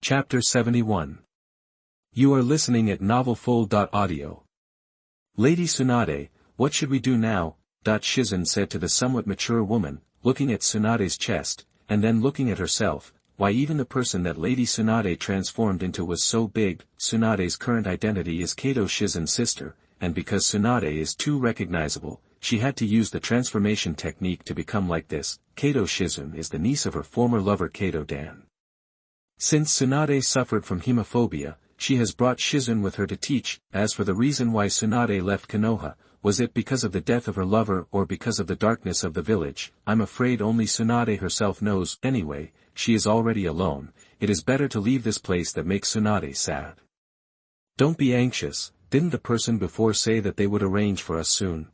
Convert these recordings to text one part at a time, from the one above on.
Chapter 71. You are listening at novelfull.audio. Lady Tsunade, what should we do now? Shizen said to the somewhat mature woman, looking at Tsunade's chest, and then looking at herself. Why, even the person that Lady Tsunade transformed into was so big. Tsunade's current identity is Kato Shizen's sister, and because Tsunade is too recognizable, she had to use the transformation technique to become like this. Kato Shizen is the niece of her former lover Kato Dan. Since Tsunade suffered from hemophobia, she has brought Shizen with her to teach. As for the reason why Tsunade left Konoha, was it because of the death of her lover or because of the darkness of the village? I'm afraid only Tsunade herself knows. Anyway, she is already alone. It is better to leave this place that makes Tsunade sad. Don't be anxious, didn't the person before say that they would arrange for us soon?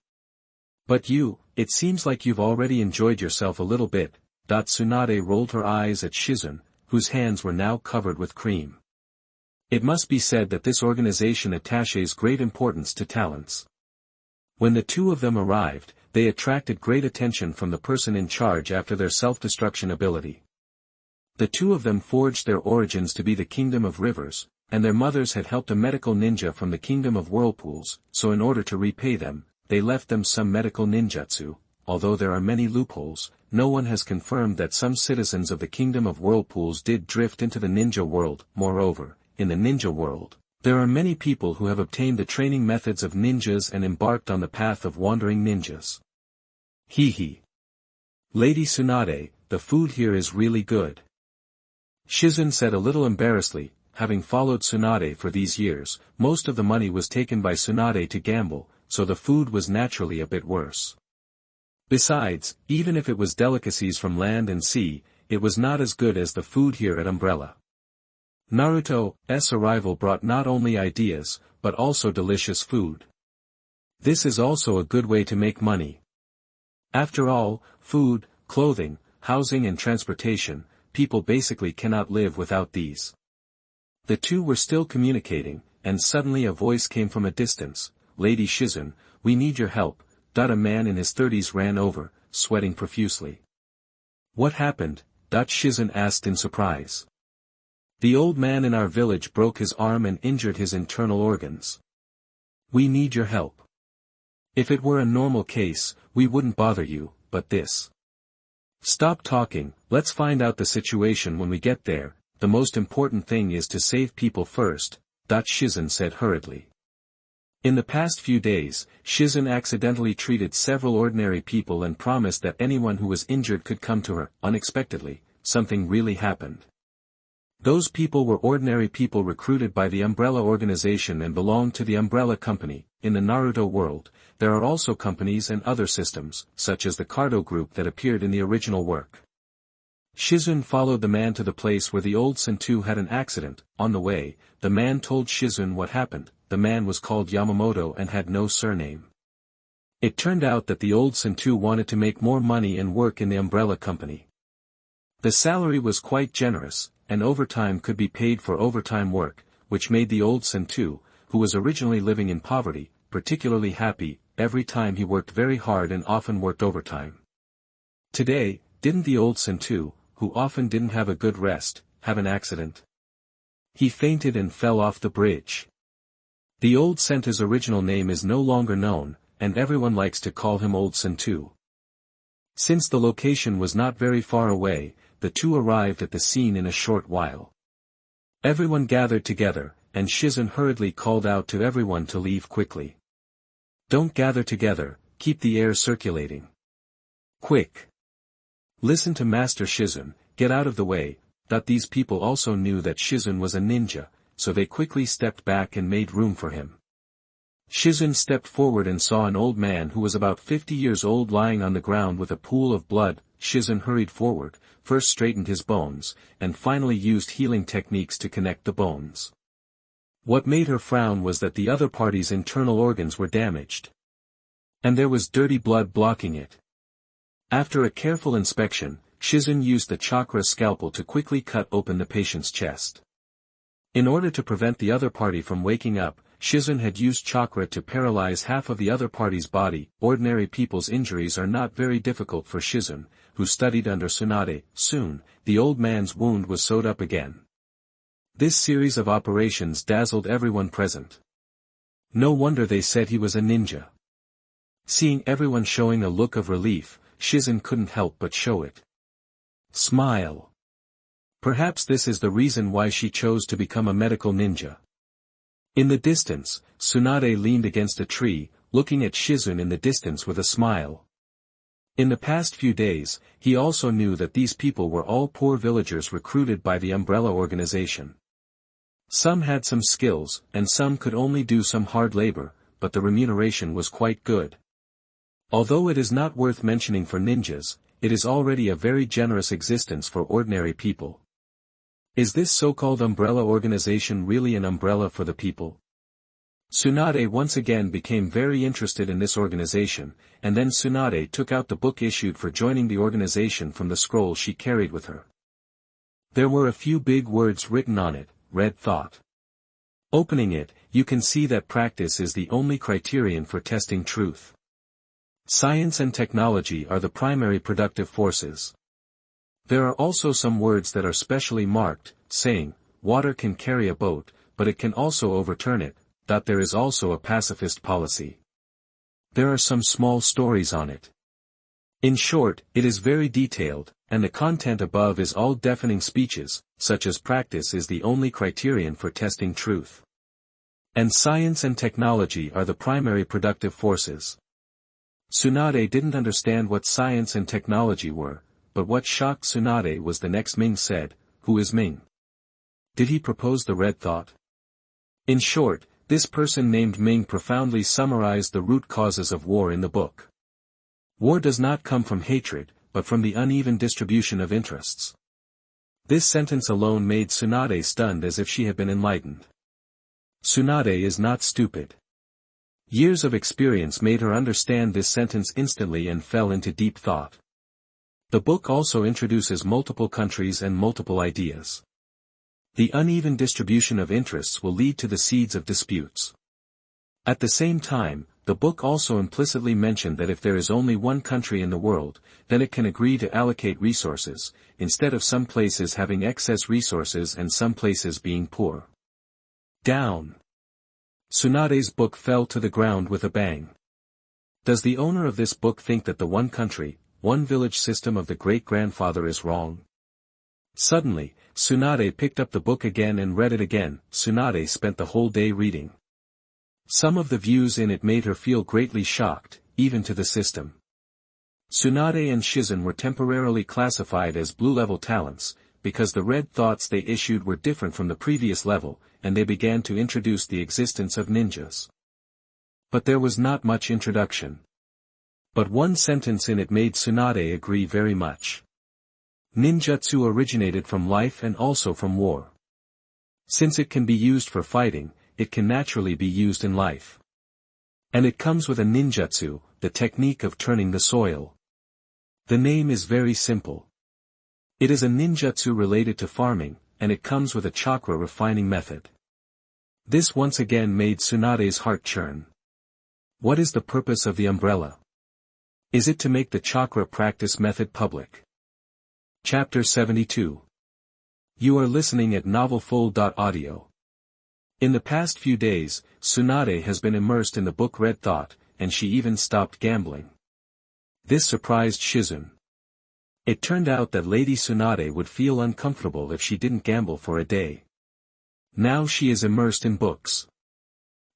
But you, it seems like you've already enjoyed yourself a little bit. Tsunade rolled her eyes at Shizen, whose hands were now covered with cream. It must be said that this organization attaches great importance to talents. When the two of them arrived, they attracted great attention from the person in charge after their self-destruction ability. The two of them forged their origins to be the Kingdom of Rivers, and their mothers had helped a medical ninja from the Kingdom of Whirlpools, so in order to repay them, they left them some medical ninjutsu. Although there are many loopholes, no one has confirmed that some citizens of the Kingdom of Whirlpools did drift into the ninja world. Moreover, in the ninja world, there are many people who have obtained the training methods of ninjas and embarked on the path of wandering ninjas. Hee. Lady Tsunade, the food here is really good. Shizen said a little embarrassedly. Having followed Tsunade for these years, most of the money was taken by Tsunade to gamble, so the food was naturally a bit worse. Besides, even if it was delicacies from land and sea, it was not as good as the food here at Umbrella. Naruto's arrival brought not only ideas, but also delicious food. This is also a good way to make money. After all, food, clothing, housing and transportation, people basically cannot live without these. The two were still communicating, and suddenly a voice came from a distance. Lady Shizen, we need your help. A man in his 30s ran over, sweating profusely. What happened? Shizen asked in surprise. The old man in our village broke his arm and injured his internal organs. We need your help. If it were a normal case, we wouldn't bother you, but this. Stop talking, let's find out the situation when we get there. The most important thing is to save people first, Shizen said hurriedly. In the past few days, Shizen accidentally treated several ordinary people and promised that anyone who was injured could come to her. Unexpectedly, something really happened. Those people were ordinary people recruited by the Umbrella organization and belonged to the Umbrella Company. In the Naruto world, there are also companies and other systems, such as the Cardo group that appeared in the original work. Shizen followed the man to the place where the old Sentu had an accident. On the way, the man told Shizen what happened. The man was called Yamamoto and had no surname. It turned out that the old Sentu wanted to make more money and work in the Umbrella Company. The salary was quite generous, and overtime could be paid for overtime work, which made the old Sentu, who was originally living in poverty, particularly happy. Every time he worked very hard and often worked overtime. Today, didn't the old Sentu, who often didn't have a good rest, have an accident? He fainted and fell off the bridge. The old Sentu's original name is no longer known, and everyone likes to call him Old Sentu. Since the location was not very far away, the two arrived at the scene in a short while. Everyone gathered together, and Shizen hurriedly called out to everyone to leave quickly. Don't gather together, keep the air circulating. Quick! Listen to Master Shizen, get out of the way. These people also knew that Shizen was a ninja, so they quickly stepped back and made room for him. Shizen stepped forward and saw an old man who was about 50 years old lying on the ground with a pool of blood. Shizen hurried forward, first straightened his bones, and finally used healing techniques to connect the bones. What made her frown was that the other party's internal organs were damaged. And there was dirty blood blocking it. After a careful inspection, Shizen used the Chakra scalpel to quickly cut open the patient's chest. In order to prevent the other party from waking up, Shizen had used Chakra to paralyze half of the other party's body. Ordinary people's injuries are not very difficult for Shizen, who studied under Tsunade. Soon, the old man's wound was sewed up again. This series of operations dazzled everyone present. No wonder they said he was a ninja. Seeing everyone showing a look of relief, Shizen couldn't help but show it. Smile. Perhaps this is the reason why she chose to become a medical ninja. In the distance, Tsunade leaned against a tree, looking at Shizen in the distance with a smile. In the past few days, he also knew that these people were all poor villagers recruited by the Umbrella organization. Some had some skills, and some could only do some hard labor, but the remuneration was quite good. Although it is not worth mentioning for ninjas, it is already a very generous existence for ordinary people. Is this so-called umbrella organization really an umbrella for the people? Tsunade once again became very interested in this organization, and then Tsunade took out the book issued for joining the organization from the scroll she carried with her. There were a few big words written on it, Red Thought. Opening it, you can see that practice is the only criterion for testing truth. Science and technology are the primary productive forces. There are also some words that are specially marked, saying, water can carry a boat, but it can also overturn it, that there is also a pacifist policy. There are some small stories on it. In short, it is very detailed, and the content above is all deafening speeches, such as practice is the only criterion for testing truth. And science and technology are the primary productive forces. Tsunade didn't understand what science and technology were, but what shocked Tsunade was the next Ming said, "Who is Ming? Did he propose the Red Thought?" In short, this person named Ming profoundly summarized the root causes of war in the book. War does not come from hatred, but from the uneven distribution of interests. This sentence alone made Tsunade stunned as if she had been enlightened. Tsunade is not stupid. Years of experience made her understand this sentence instantly and fell into deep thought. The book also introduces multiple countries and multiple ideas. The uneven distribution of interests will lead to the seeds of disputes. At the same time, the book also implicitly mentioned that if there is only one country in the world, then it can agree to allocate resources, instead of some places having excess resources and some places being poor. Down. Tsunade's book fell to the ground with a bang. Does the owner of this book think that the one country, one village system of the great-grandfather is wrong? Suddenly, Tsunade picked up the book again and read it again. Tsunade spent the whole day reading. Some of the views in it made her feel greatly shocked, even to the system. Tsunade and Shizen were temporarily classified as blue-level talents, because the red thoughts they issued were different from the previous level, and they began to introduce the existence of ninjas. But there was not much introduction. But one sentence in it made Tsunade agree very much. Ninjutsu originated from life and also from war. Since it can be used for fighting, it can naturally be used in life. And it comes with a ninjutsu, the technique of turning the soil. The name is very simple. It is a ninjutsu related to farming, and it comes with a chakra refining method. This once again made Tsunade's heart churn. What is the purpose of the umbrella? Is it to make the chakra practice method public? Chapter 72. You are listening at novelfull.audio. In the past few days, Tsunade has been immersed in the book Red Thought, and she even stopped gambling. This surprised Shizen. It turned out that Lady Tsunade would feel uncomfortable if she didn't gamble for a day. Now she is immersed in books.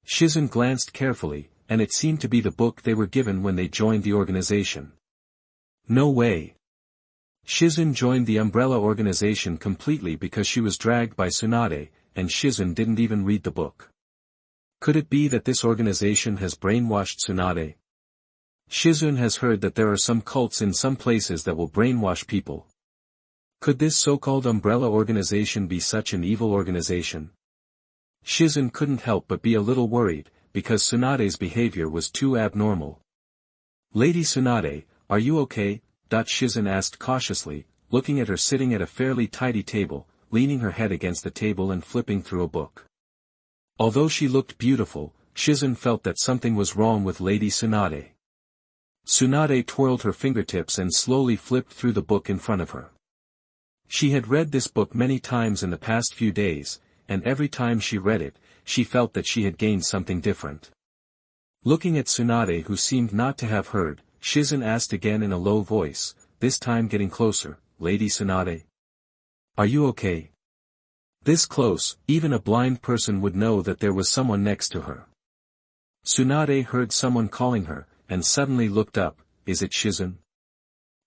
Shizen glanced carefully, and it seemed to be the book they were given when they joined the organization. No way. Shizen joined the umbrella organization completely because she was dragged by Tsunade, and Shizen didn't even read the book. Could it be that this organization has brainwashed Tsunade? Shizen has heard that there are some cults in some places that will brainwash people. Could this so-called umbrella organization be such an evil organization? Shizen couldn't help but be a little worried, because Tsunade's behavior was too abnormal. Lady Tsunade, are you okay? Shizen asked cautiously, looking at her sitting at a fairly tidy table, leaning her head against the table and flipping through a book. Although she looked beautiful, Shizen felt that something was wrong with Lady Tsunade. Tsunade twirled her fingertips and slowly flipped through the book in front of her. She had read this book many times in the past few days, and every time she read it, she felt that she had gained something different. Looking at Tsunade, who seemed not to have heard, Shizen asked again in a low voice, this time getting closer, Lady Tsunade? Are you okay? This close, even a blind person would know that there was someone next to her. Tsunade heard someone calling her, and suddenly looked up. Is it Shizen?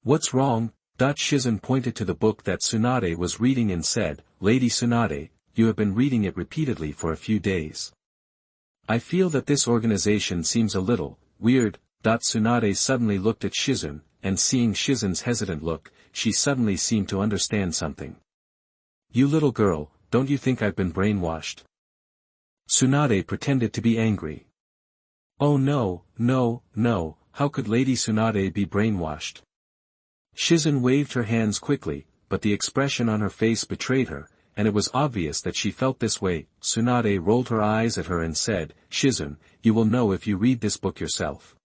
What's wrong? Shizen pointed to the book that Tsunade was reading and said, Lady Tsunade, you have been reading it repeatedly for a few days. I feel that this organization seems a little weird. Tsunade suddenly looked at Shizen, and seeing Shizen's hesitant look, she suddenly seemed to understand something. You little girl, don't you think I've been brainwashed? Tsunade pretended to be angry. Oh no, no, no, how could Lady Tsunade be brainwashed? Shizen waved her hands quickly, but the expression on her face betrayed her, and it was obvious that she felt this way. Tsunade rolled her eyes at her and said, Shizen, you will know if you read this book yourself.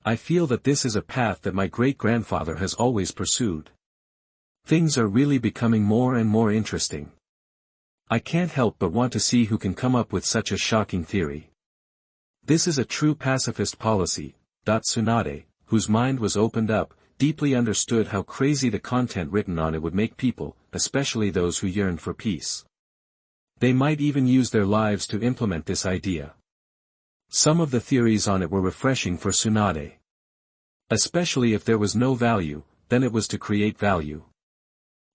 I feel that this is a path that my great-grandfather has always pursued. Things are really becoming more and more interesting. I can't help but want to see who can come up with such a shocking theory. This is a true pacifist policy. Tsunade, whose mind was opened up, deeply understood how crazy the content written on it would make people, especially those who yearned for peace. They might even use their lives to implement this idea. Some of the theories on it were refreshing for Tsunade. Especially if there was no value, then it was to create value.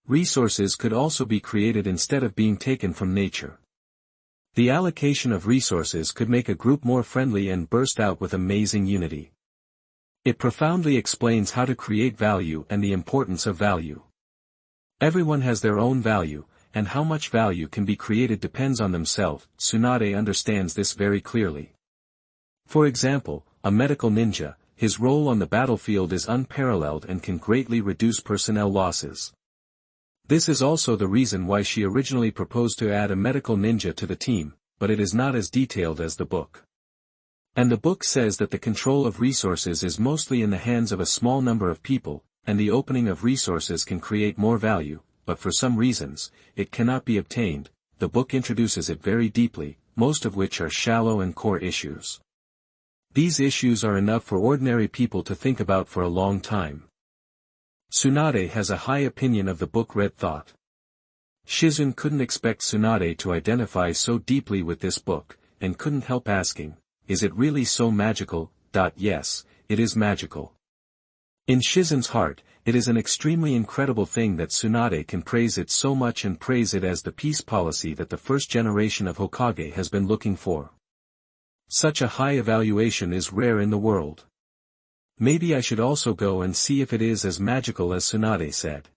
Resources could also be created instead of being taken from nature. The allocation of resources could make a group more friendly and burst out with amazing unity. It profoundly explains how to create value and the importance of value. Everyone has their own value, and how much value can be created depends on themselves. Tsunade understands this very clearly. For example, a medical ninja, his role on the battlefield is unparalleled and can greatly reduce personnel losses. This is also the reason why she originally proposed to add a medical ninja to the team, but it is not as detailed as the book. And the book says that the control of resources is mostly in the hands of a small number of people, and the opening of resources can create more value, but for some reasons, it cannot be obtained. The book introduces it very deeply, most of which are shallow and core issues. These issues are enough for ordinary people to think about for a long time. Tsunade has a high opinion of the book Red Thought. Shizen couldn't expect Tsunade to identify so deeply with this book, and couldn't help asking, is it really so magical? Yes, it is magical. In Shizen's heart, it is an extremely incredible thing that Tsunade can praise it so much and praise it as the peace policy that the first generation of Hokage has been looking for. Such a high evaluation is rare in the world. Maybe I should also go and see if it is as magical as Tsunade said.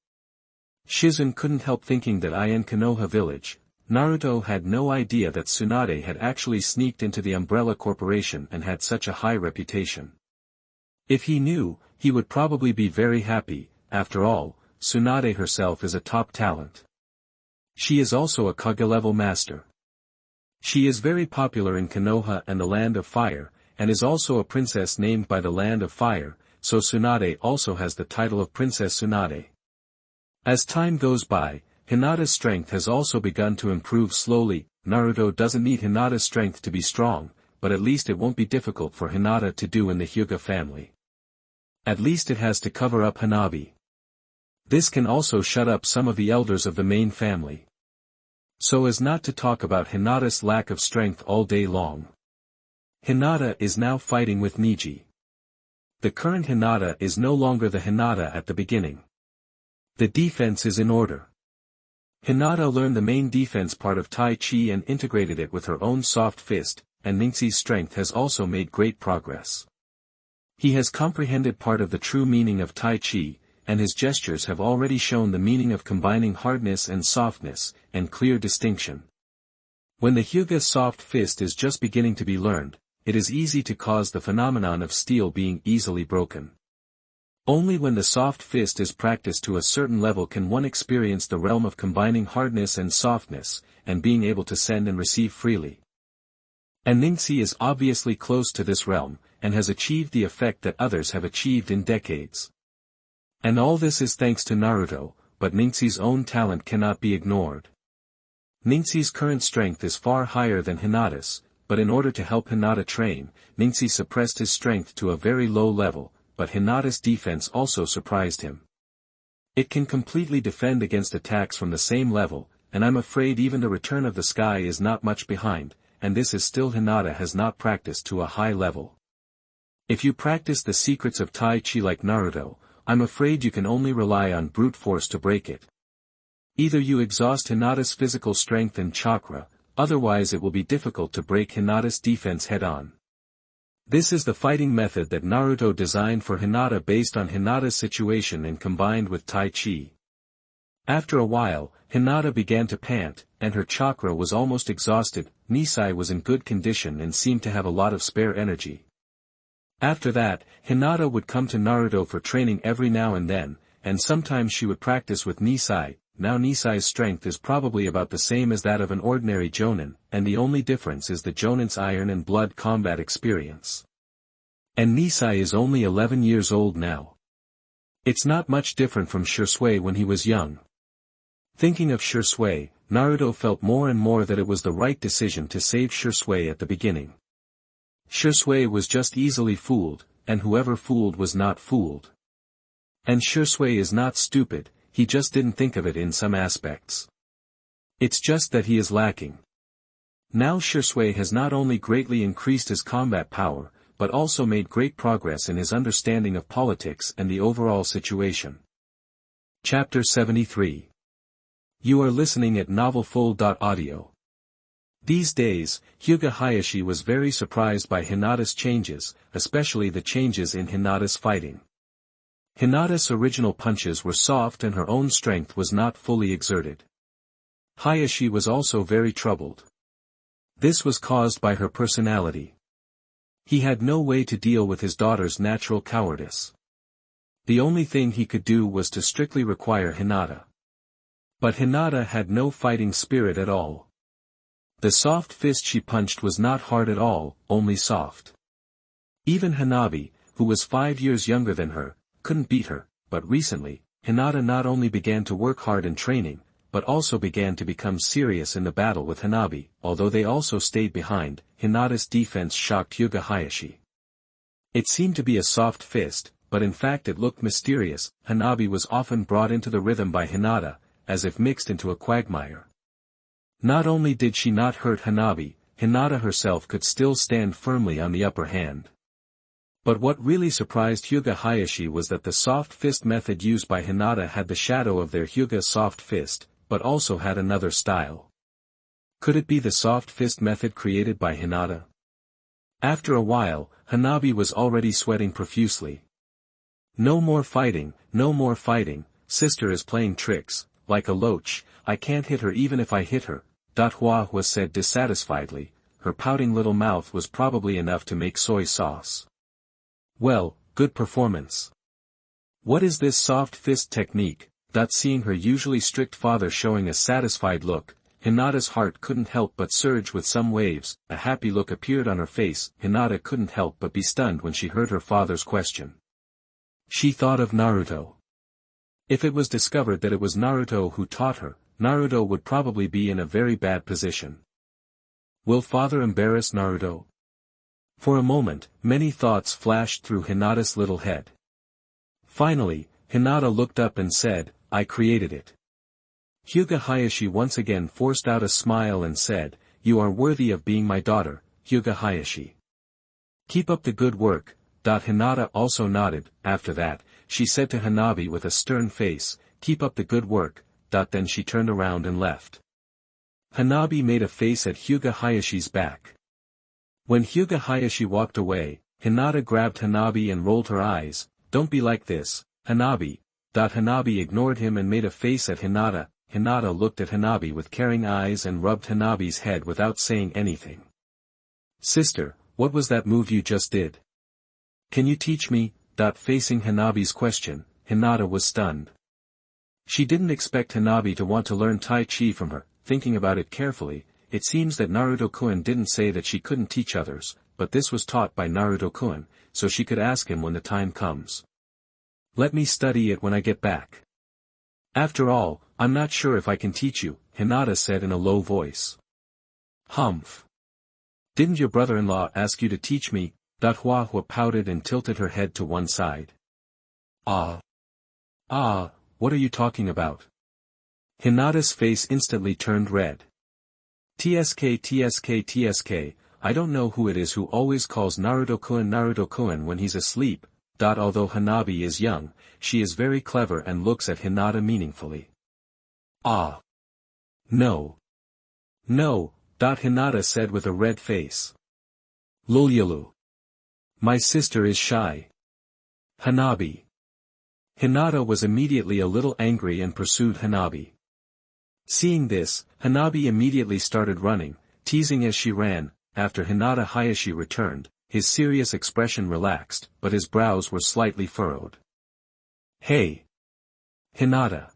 Shizen couldn't help thinking that in Konoha village, Naruto had no idea that Tsunade had actually sneaked into the Umbrella Corporation and had such a high reputation. If he knew, he would probably be very happy. After all, Tsunade herself is a top talent. She is also a Kage-level master. She is very popular in Konoha and the Land of Fire, and is also a princess named by the Land of Fire, so Tsunade also has the title of Princess Tsunade. As time goes by, Hinata's strength has also begun to improve slowly. Naruto doesn't need Hinata's strength to be strong, but at least it won't be difficult for Hinata to do in the Hyuga family. At least it has to cover up Hanabi. This can also shut up some of the elders of the main family. So as not to talk about Hinata's lack of strength all day long. Hinata is now fighting with Niji. The current Hinata is no longer the Hinata at the beginning. The defense is in order. Hinata learned the main defense part of Tai Chi and integrated it with her own soft fist, and Ningxi's strength has also made great progress. He has comprehended part of the true meaning of Tai Chi, and his gestures have already shown the meaning of combining hardness and softness, and clear distinction. When the Hyuga soft fist is just beginning to be learned, it is easy to cause the phenomenon of steel being easily broken. Only when the soft fist is practiced to a certain level can one experience the realm of combining hardness and softness, and being able to send and receive freely. And Ningxi is obviously close to this realm, and has achieved the effect that others have achieved in decades. And all this is thanks to Naruto, but Ningxi's own talent cannot be ignored. Ningxi's current strength is far higher than Hinata's, but in order to help Hinata train, Ningxi suppressed his strength to a very low level, but Hinata's defense also surprised him. It can completely defend against attacks from the same level, and I'm afraid even the return of the sky is not much behind, and this is still Hinata has not practiced to a high level. If you practice the secrets of Tai Chi like Naruto, I'm afraid you can only rely on brute force to break it. Either you exhaust Hinata's physical strength and chakra, otherwise it will be difficult to break Hinata's defense head-on. This is the fighting method that Naruto designed for Hinata based on Hinata's situation and combined with Tai Chi. After a while, Hinata began to pant, and her chakra was almost exhausted. Nisai was in good condition and seemed to have a lot of spare energy. After that, Hinata would come to Naruto for training every now and then, and sometimes she would practice with Nisai. Now Nisai's strength is probably about the same as that of an ordinary Jonin, and the only difference is the Jonin's iron and blood combat experience. And Nisai is only 11 years old now. It's not much different from Shisui when he was young. Thinking of Shisui, Naruto felt more and more that it was the right decision to save Shisui at the beginning. Shisui was just easily fooled, and whoever fooled was not fooled. And Shisui is not stupid. He just didn't think of it in some aspects. It's just that he is lacking. Now Shisui has not only greatly increased his combat power, but also made great progress in his understanding of politics and the overall situation. Chapter 73. You are listening at novelfull.audio. These days, Hyuga Hayashi was very surprised by Hinata's changes, especially the changes in Hinata's fighting. Hinata's original punches were soft and her own strength was not fully exerted. Hayashi was also very troubled. This was caused by her personality. He had no way to deal with his daughter's natural cowardice. The only thing he could do was to strictly require Hinata. But Hinata had no fighting spirit at all. The soft fist she punched was not hard at all, only soft. Even Hanabi, who was 5 years younger than her, couldn't beat her, but recently, Hinata not only began to work hard in training, but also began to become serious in the battle with Hanabi. Although they also stayed behind, Hinata's defense shocked Hyuga Hayashi. It seemed to be a soft fist, but in fact it looked mysterious. Hanabi was often brought into the rhythm by Hinata, as if mixed into a quagmire. Not only did she not hurt Hanabi, Hinata herself could still stand firmly on the upper hand. But what really surprised Hyuga Hayashi was that the soft fist method used by Hinata had the shadow of their Hyuga soft fist, but also had another style. Could it be the soft fist method created by Hinata? After a while, Hanabi was already sweating profusely. No more fighting, sister is playing tricks, like a loach, I can't hit her even if I hit her, Hua Hua said dissatisfiedly. Her pouting little mouth was probably enough to make soy sauce. Well, good performance. What is this soft fist technique? Seeing her usually strict father showing a satisfied look, Hinata's heart couldn't help but surge with some waves. A happy look appeared on her face. Hinata couldn't help but be stunned when she heard her father's question. She thought of Naruto. If it was discovered that it was Naruto who taught her, Naruto would probably be in a very bad position. Will father embarrass Naruto? For a moment, many thoughts flashed through Hinata's little head. Finally, Hinata looked up and said, I created it. Hyuga Hayashi once again forced out a smile and said, You are worthy of being my daughter, Hyuga Hayashi. Keep up the good work. Hinata also nodded. After that, she said to Hanabi with a stern face, Keep up the good work. Then she turned around and left. Hanabi made a face at Hyuga Hayashi's back. When Hyuga Hayashi walked away, Hinata grabbed Hanabi and rolled her eyes. Don't be like this, Hanabi. Hanabi ignored him and made a face at Hinata. Hinata looked at Hanabi with caring eyes and rubbed Hanabi's head without saying anything. Sister, what was that move you just did? Can you teach me? Facing Hanabi's question, Hinata was stunned. She didn't expect Hanabi to want to learn Tai Chi from her. Thinking about it carefully, it seems that Naruto-kun didn't say that she couldn't teach others, but this was taught by Naruto-kun, so she could ask him when the time comes. Let me study it when I get back. After all, I'm not sure if I can teach you, Hinata said in a low voice. Humph. Didn't your brother-in-law ask you to teach me? Hua Hua pouted and tilted her head to one side. Ah. Ah, what are you talking about? Hinata's face instantly turned red. TSK, I don't know who it is who always calls Naruto-kun when he's asleep. Although Hanabi is young, she is very clever and looks at Hinata meaningfully. Ah. No. No, Hinata said with a red face. Lulyalu. My sister is shy. Hanabi. Hinata was immediately a little angry and pursued Hanabi. Seeing this, Hanabi immediately started running, teasing as she ran. After Hinata Hayashi returned, his serious expression relaxed, but his brows were slightly furrowed. Hey! Hinata!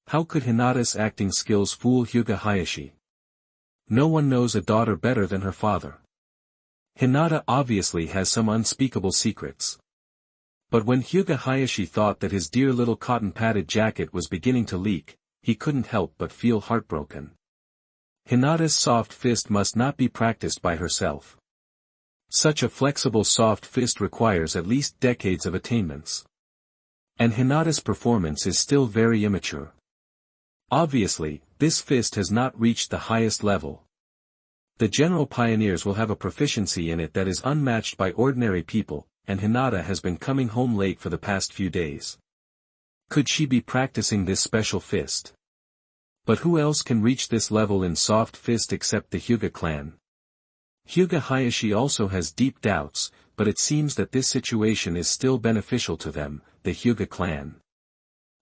How could Hinata's acting skills fool Hyuga Hayashi? No one knows a daughter better than her father. Hinata obviously has some unspeakable secrets. But when Hyuga Hayashi thought that his dear little cotton-padded jacket was beginning to leak, he couldn't help but feel heartbroken. Hinata's soft fist must not be practiced by herself. Such a flexible soft fist requires at least decades of attainments. And Hinata's performance is still very immature. Obviously, this fist has not reached the highest level. The general pioneers will have a proficiency in it that is unmatched by ordinary people, and Hinata has been coming home late for the past few days. Could she be practicing this special fist? But who else can reach this level in soft fist except the Hyuga clan? Hyuga Hayashi also has deep doubts, but it seems that this situation is still beneficial to them, the Hyuga clan.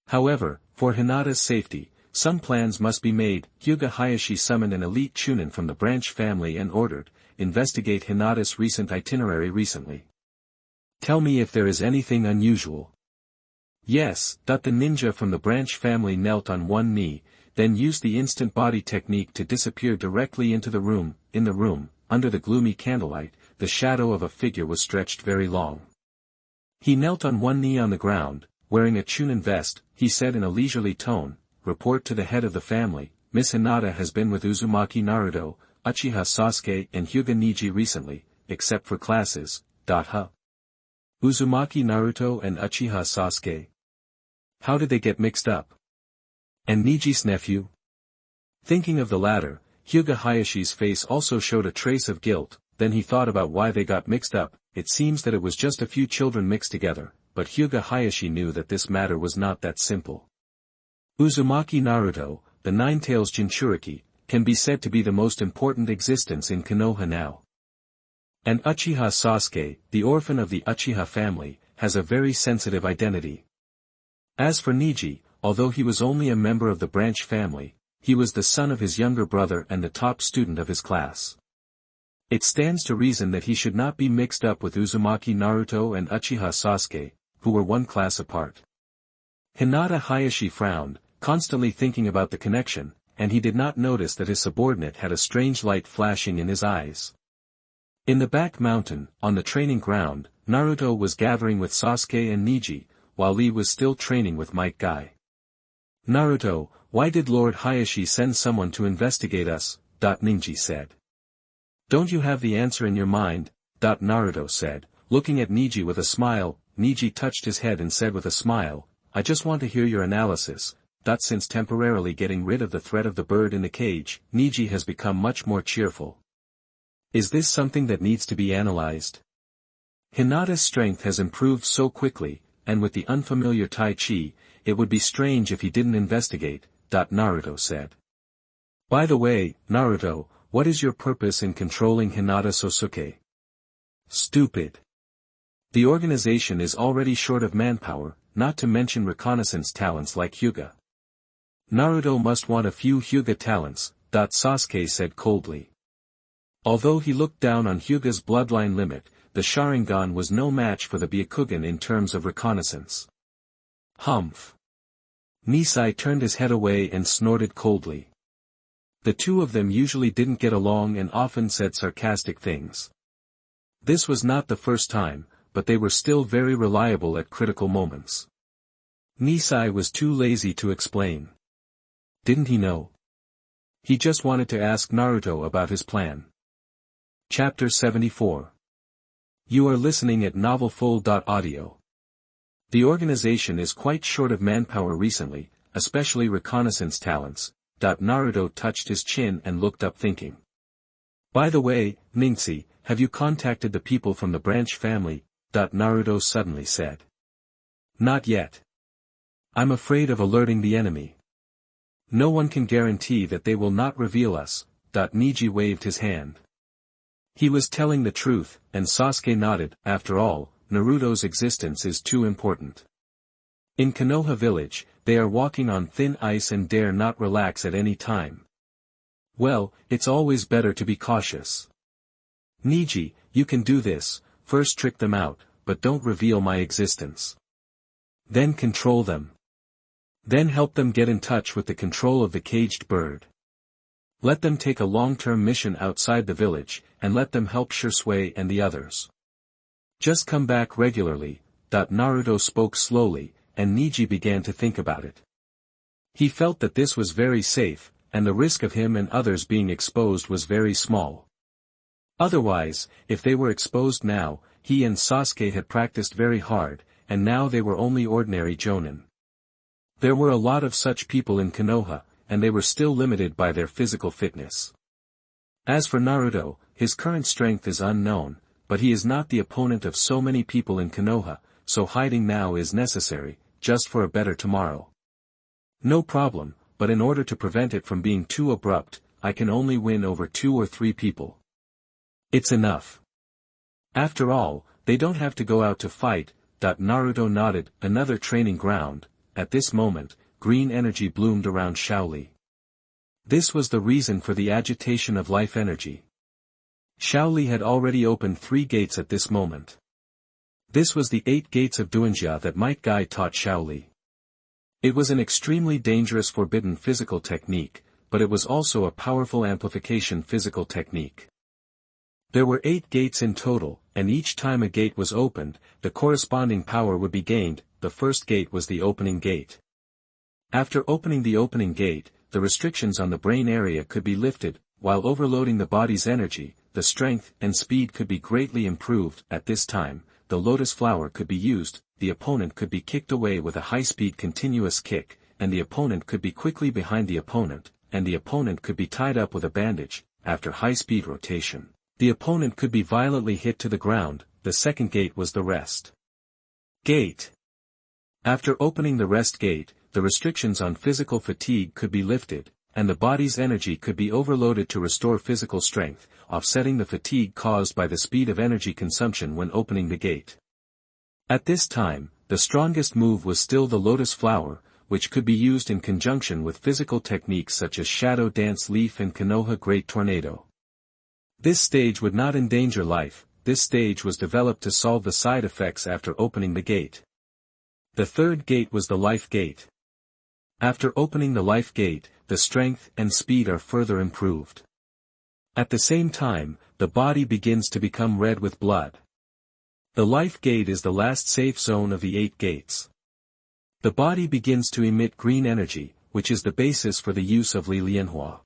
However, for Hinata's safety, some plans must be made. Hyuga Hayashi summoned an elite chunin from the branch family and ordered, investigate Hinata's recent itinerary recently. Tell me if there is anything unusual. Yes, the ninja from the branch family knelt on one knee, then used the instant body technique to disappear directly into the room. In the room, under the gloomy candlelight, the shadow of a figure was stretched very long. He knelt on one knee on the ground, wearing a chunin vest. He said in a leisurely tone, report to the head of the family, Miss Hinata has been with Uzumaki Naruto, Uchiha Sasuke and Hyuga Niji recently, except for classes. Uzumaki Naruto and Uchiha Sasuke. How did they get mixed up? And Niji's nephew? Thinking of the latter, Hyuga Hayashi's face also showed a trace of guilt. Then he thought about why they got mixed up. It seems that it was just a few children mixed together, but Hyuga Hayashi knew that this matter was not that simple. Uzumaki Naruto, the Nine-Tails Jinchuriki, can be said to be the most important existence in Konoha now. And Uchiha Sasuke, the orphan of the Uchiha family, has a very sensitive identity. As for Niji, although he was only a member of the branch family, he was the son of his younger brother and the top student of his class. It stands to reason that he should not be mixed up with Uzumaki Naruto and Uchiha Sasuke, who were one class apart. Hinata Hayashi frowned, constantly thinking about the connection, and he did not notice that his subordinate had a strange light flashing in his eyes. In the back mountain, on the training ground, Naruto was gathering with Sasuke and Niji, while Lee was still training with Might Guy. Naruto, why did Lord Hayashi send someone to investigate us? Niji said. Don't you have the answer in your mind? Naruto said, looking at Niji with a smile. Niji touched his head and said with a smile, I just want to hear your analysis. Since temporarily getting rid of the threat of the bird in the cage, Niji has become much more cheerful. Is this something that needs to be analyzed? Hinata's strength has improved so quickly, and with the unfamiliar Tai Chi, it would be strange if he didn't investigate, Naruto said. By the way, Naruto, what is your purpose in controlling Hinata Sosuke? Stupid. The organization is already short of manpower, not to mention reconnaissance talents like Hyuga. Naruto must want a few Hyuga talents, Sasuke said coldly. Although he looked down on Hyuga's bloodline limit, the Sharingan was no match for the Byakugan in terms of reconnaissance. Humph. Nisai turned his head away and snorted coldly. The two of them usually didn't get along and often said sarcastic things. This was not the first time, but they were still very reliable at critical moments. Nisai was too lazy to explain. Didn't he know? He just wanted to ask Naruto about his plan. Chapter 74. You are listening at novelfull.audio. The organization is quite short of manpower recently, especially reconnaissance talents. Naruto touched his chin and looked up thinking. By the way, Ningxi, have you contacted the people from the branch family? Naruto suddenly said. Not yet. I'm afraid of alerting the enemy. No one can guarantee that they will not reveal us. Niji waved his hand. He was telling the truth, and Sasuke nodded. After all, Naruto's existence is too important. In Konoha village, they are walking on thin ice and dare not relax at any time. Well, it's always better to be cautious. Niji, you can do this. First trick them out, but don't reveal my existence. Then control them. Then help them get in touch with the control of the caged bird. Let them take a long-term mission outside the village, and let them help Shisui and the others. Just come back regularly. Naruto spoke slowly, and Niji began to think about it. He felt that this was very safe, and the risk of him and others being exposed was very small. Otherwise, if they were exposed now, he and Sasuke had practiced very hard, and now they were only ordinary jonin. There were a lot of such people in Konoha, and they were still limited by their physical fitness. As for Naruto, his current strength is unknown, but he is not the opponent of so many people in Konoha, so hiding now is necessary, just for a better tomorrow. No problem, but in order to prevent it from being too abrupt, I can only win over 2 or 3 people. It's enough. After all, they don't have to go out to fight. Naruto nodded. Another training ground. At this moment, green energy bloomed around Shaoli. This was the reason for the agitation of life energy. Shaoli had already opened 3 gates at this moment. This was the 8 gates of Duanjia that Might Guy taught Shaoli. It was an extremely dangerous forbidden physical technique, but it was also a powerful amplification physical technique. There were 8 gates in total, and each time a gate was opened, the corresponding power would be gained. The first gate was the opening gate. After opening the opening gate, the restrictions on the brain area could be lifted, while overloading the body's energy, the strength and speed could be greatly improved. At this time, the lotus flower could be used, the opponent could be kicked away with a high-speed continuous kick, and the opponent could be quickly behind the opponent, and the opponent could be tied up with a bandage. After high-speed rotation, the opponent could be violently hit to the ground. The second gate was the rest gate. After opening the rest gate, the restrictions on physical fatigue could be lifted, and the body's energy could be overloaded to restore physical strength, offsetting the fatigue caused by the speed of energy consumption when opening the gate. At this time, the strongest move was still the lotus flower, which could be used in conjunction with physical techniques such as Shadow Dance Leaf and Konoha Great Tornado. This stage would not endanger life. This stage was developed to solve the side effects after opening the gate. The third gate was the life gate. After opening the life gate, the strength and speed are further improved. At the same time, the body begins to become red with blood. The life gate is the last safe zone of the 8 gates. The body begins to emit green energy, which is the basis for the use of Li Lianhua.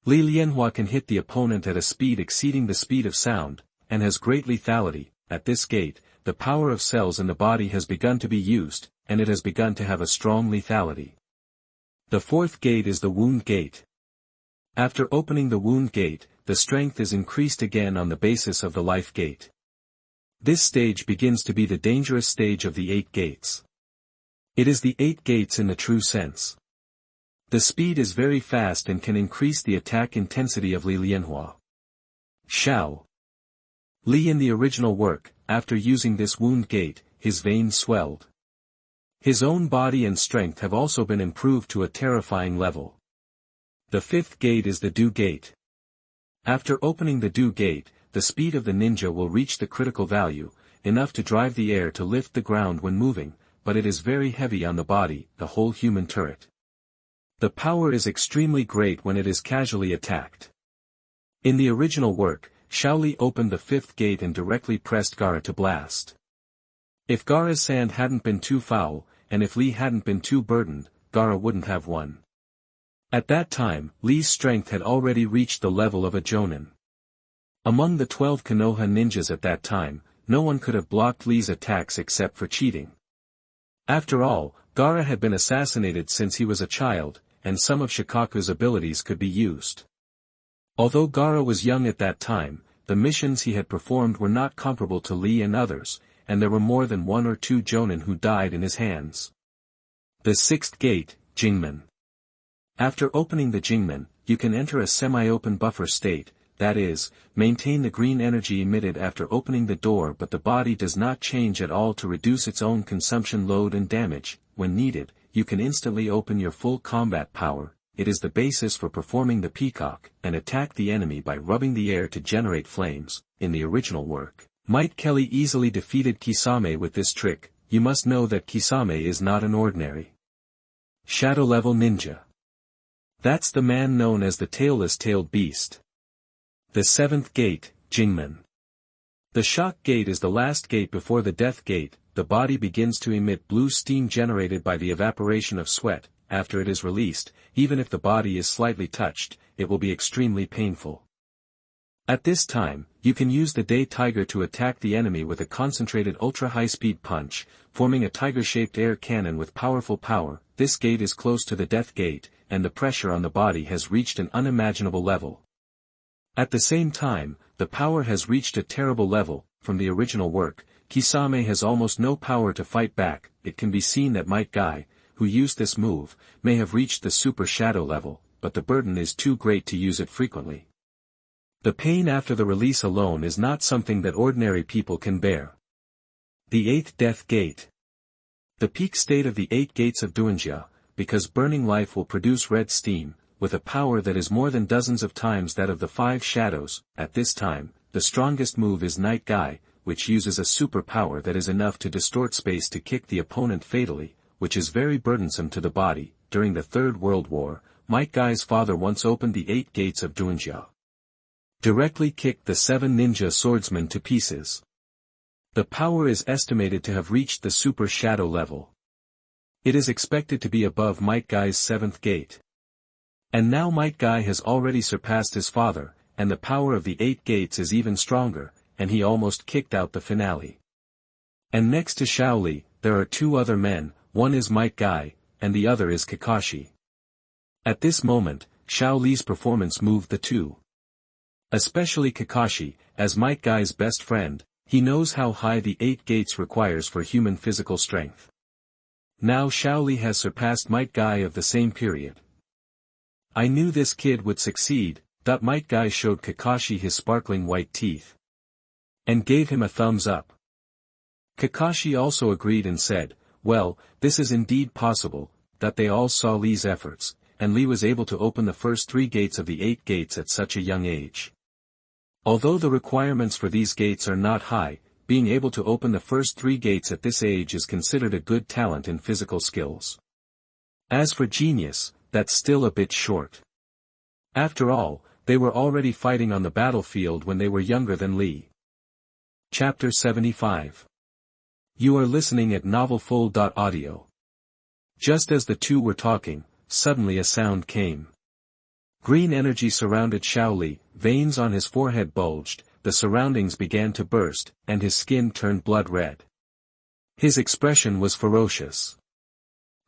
Li Lianhua can hit the opponent at a speed exceeding the speed of sound, and has great lethality. At this gate, the power of cells in the body has begun to be used, and it has begun to have a strong lethality. The fourth gate is the wound gate. After opening the wound gate, the strength is increased again on the basis of the life gate. This stage begins to be the dangerous stage of the 8 gates. It is the 8 gates in the true sense. The speed is very fast and can increase the attack intensity of Li Lianhua. Shao Li in the original work, after using this wound gate, his veins swelled. His own body and strength have also been improved to a terrifying level. The 5th gate is the dew gate. After opening the dew gate, the speed of the ninja will reach the critical value, enough to drive the air to lift the ground when moving, but it is very heavy on the body, the whole human turret. The power is extremely great when it is casually attacked. In the original work, Shaoli opened the 5th gate and directly pressed Gaara to blast. If Gaara's sand hadn't been too foul, and if Li hadn't been too burdened, Gaara wouldn't have won. At that time, Li's strength had already reached the level of a Jonin. Among the 12 Konoha ninjas at that time, no one could have blocked Li's attacks except for cheating. After all, Gaara had been assassinated since he was a child, and some of Shikaku's abilities could be used. Although Gaara was young at that time, the missions he had performed were not comparable to Li and others, and there were more than 1 or 2 Jonin who died in his hands. The sixth gate, Jingmen. After opening the Jingmen, you can enter a semi-open buffer state, that is, maintain the green energy emitted after opening the door, but the body does not change at all to reduce its own consumption load and damage. When needed, you can instantly open your full combat power. It is the basis for performing the peacock, and attack the enemy by rubbing the air to generate flames. In the original work, Might Kelly easily defeated Kisame with this trick. You must know that Kisame is not an ordinary shadow-level ninja. That's the man known as the tailless-tailed beast. The seventh gate, Jingmen. The shock gate is the last gate before the death gate. The body begins to emit blue steam generated by the evaporation of sweat. After it is released, even if the body is slightly touched, it will be extremely painful. At this time, you can use the day tiger to attack the enemy with a concentrated ultra-high-speed punch, forming a tiger-shaped air cannon with powerful power. This gate is close to the death gate, and the pressure on the body has reached an unimaginable level. At the same time, the power has reached a terrible level. From the original work, Kisame has almost no power to fight back. It can be seen that Might Guy, who used this move, may have reached the super shadow level, but the burden is too great to use it frequently. The pain after the release alone is not something that ordinary people can bear. The eighth death gate. The peak state of the 8 gates of Duanjia, because burning life will produce red steam, with a power that is more than dozens of times that of the 5 shadows. At this time, the strongest move is Night Guy, which uses a super power that is enough to distort space to kick the opponent fatally, which is very burdensome to the body. During the Third World War, Might Guy's father once opened the 8 gates of Duanjia. Directly kicked the 7 ninja swordsmen to pieces. The power is estimated to have reached the super shadow level. It is expected to be above Might Guy's 7th gate. And now Might Guy has already surpassed his father, and the power of the 8 gates is even stronger, and he almost kicked out the finale. And next to Shaoli, there are 2 other men. One is Might Guy, and the other is Kakashi. At this moment, Shaoli's performance moved the 2. Especially Kakashi, as Might Guy's best friend, he knows how high the 8 gates requires for human physical strength. Now Shaoli has surpassed Might Guy of the same period. I knew this kid would succeed. Might Guy showed Kakashi his sparkling white teeth. And gave him a thumbs up. Kakashi also agreed and said, well, this is indeed possible. They all saw Li's efforts, and Li was able to open the first 3 gates of the 8 gates at such a young age. Although the requirements for these gates are not high, being able to open the first 3 gates at this age is considered a good talent in physical skills. As for genius, that's still a bit short. After all, they were already fighting on the battlefield when they were younger than Li. Chapter 75. You are listening at novelfull.audio. Just as the 2 were talking, suddenly a sound came. Green energy surrounded Shaoli, veins on his forehead bulged, the surroundings began to burst, and his skin turned blood red. His expression was ferocious.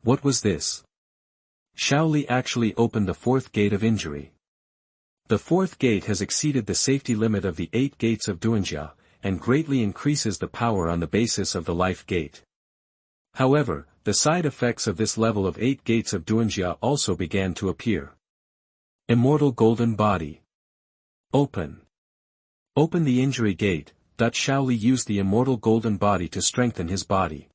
What was this? Shaoli actually opened the 4th gate of injury. The 4th gate has exceeded the safety limit of the 8 gates of Duanjia, and greatly increases the power on the basis of the life gate. However, the side effects of this level of 8 gates of Duanjia also began to appear. Immortal Golden Body. Open. Open the injury gate. Shaoli used the immortal golden body to strengthen his body.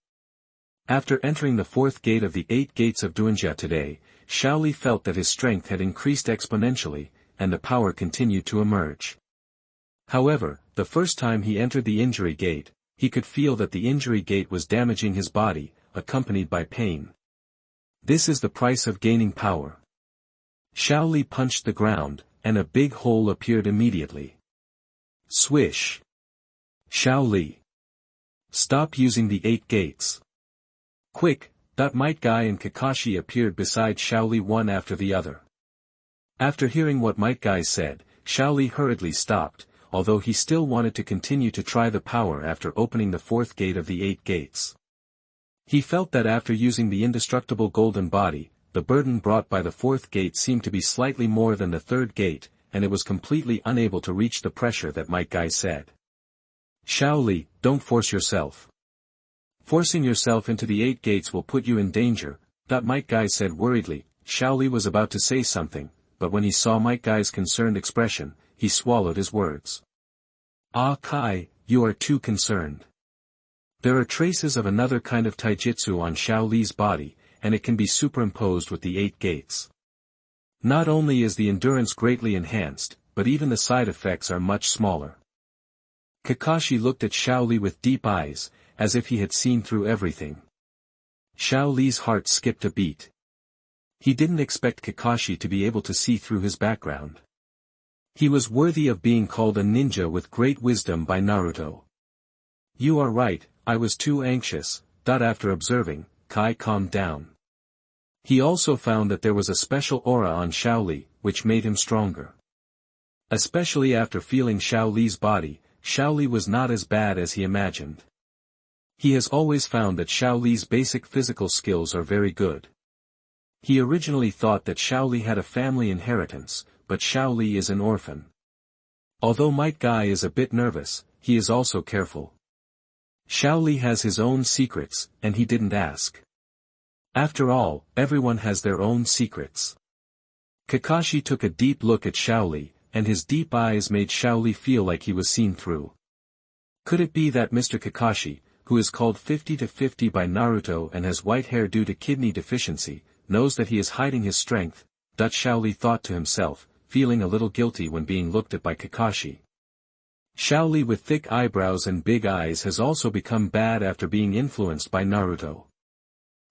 After entering the 4th gate of the 8 gates of Duanjia today, Shaoli felt that his strength had increased exponentially, and the power continued to emerge. However, the first time he entered the injury gate, he could feel that the injury gate was damaging his body, accompanied by pain. This is the price of gaining power. Shaoli punched the ground, and a big hole appeared immediately. Swish. Shaoli. Stop using the 8 gates. Quick. Might Guy and Kakashi appeared beside Shaoli one after the other. After hearing what Might Guy said, Shaoli hurriedly stopped, although he still wanted to continue to try the power after opening the fourth gate of the 8 gates. He felt that after using the indestructible golden body, the burden brought by the fourth gate seemed to be slightly more than the third gate, and it was completely unable to reach the pressure that Might Guy said. Shaoli, don't force yourself. Forcing yourself into the 8 gates will put you in danger, Might Guy said worriedly. Shaoli was about to say something, but when he saw Might Guy's concerned expression, he swallowed his words. Ah Kai, you are too concerned. There are traces of another kind of taijutsu on Shaoli's body, and it can be superimposed with the 8 gates. Not only is the endurance greatly enhanced, but even the side effects are much smaller. Kakashi looked at Shaoli with deep eyes, as if he had seen through everything. Shaoli's heart skipped a beat. He didn't expect Kakashi to be able to see through his background. He was worthy of being called a ninja with great wisdom by Naruto. You are right, I was too anxious. After observing, Kai calmed down. He also found that there was a special aura on Shaoli, which made him stronger. Especially after feeling Shaoli's body, Shaoli was not as bad as he imagined. He has always found that Shaoli's basic physical skills are very good. He originally thought that Shaoli had a family inheritance, but Shaoli is an orphan. Although Might Guy is a bit nervous, he is also careful. Shaoli has his own secrets, and he didn't ask. After all, everyone has their own secrets. Kakashi took a deep look at Shaoli, and his deep eyes made Shaoli feel like he was seen through. Could it be that Mr. Kakashi, who is called 50-50 by Naruto and has white hair due to kidney deficiency, knows that he is hiding his strength? Shaoli thought to himself, feeling a little guilty when being looked at by Kakashi. Shaoli with thick eyebrows and big eyes has also become bad after being influenced by Naruto.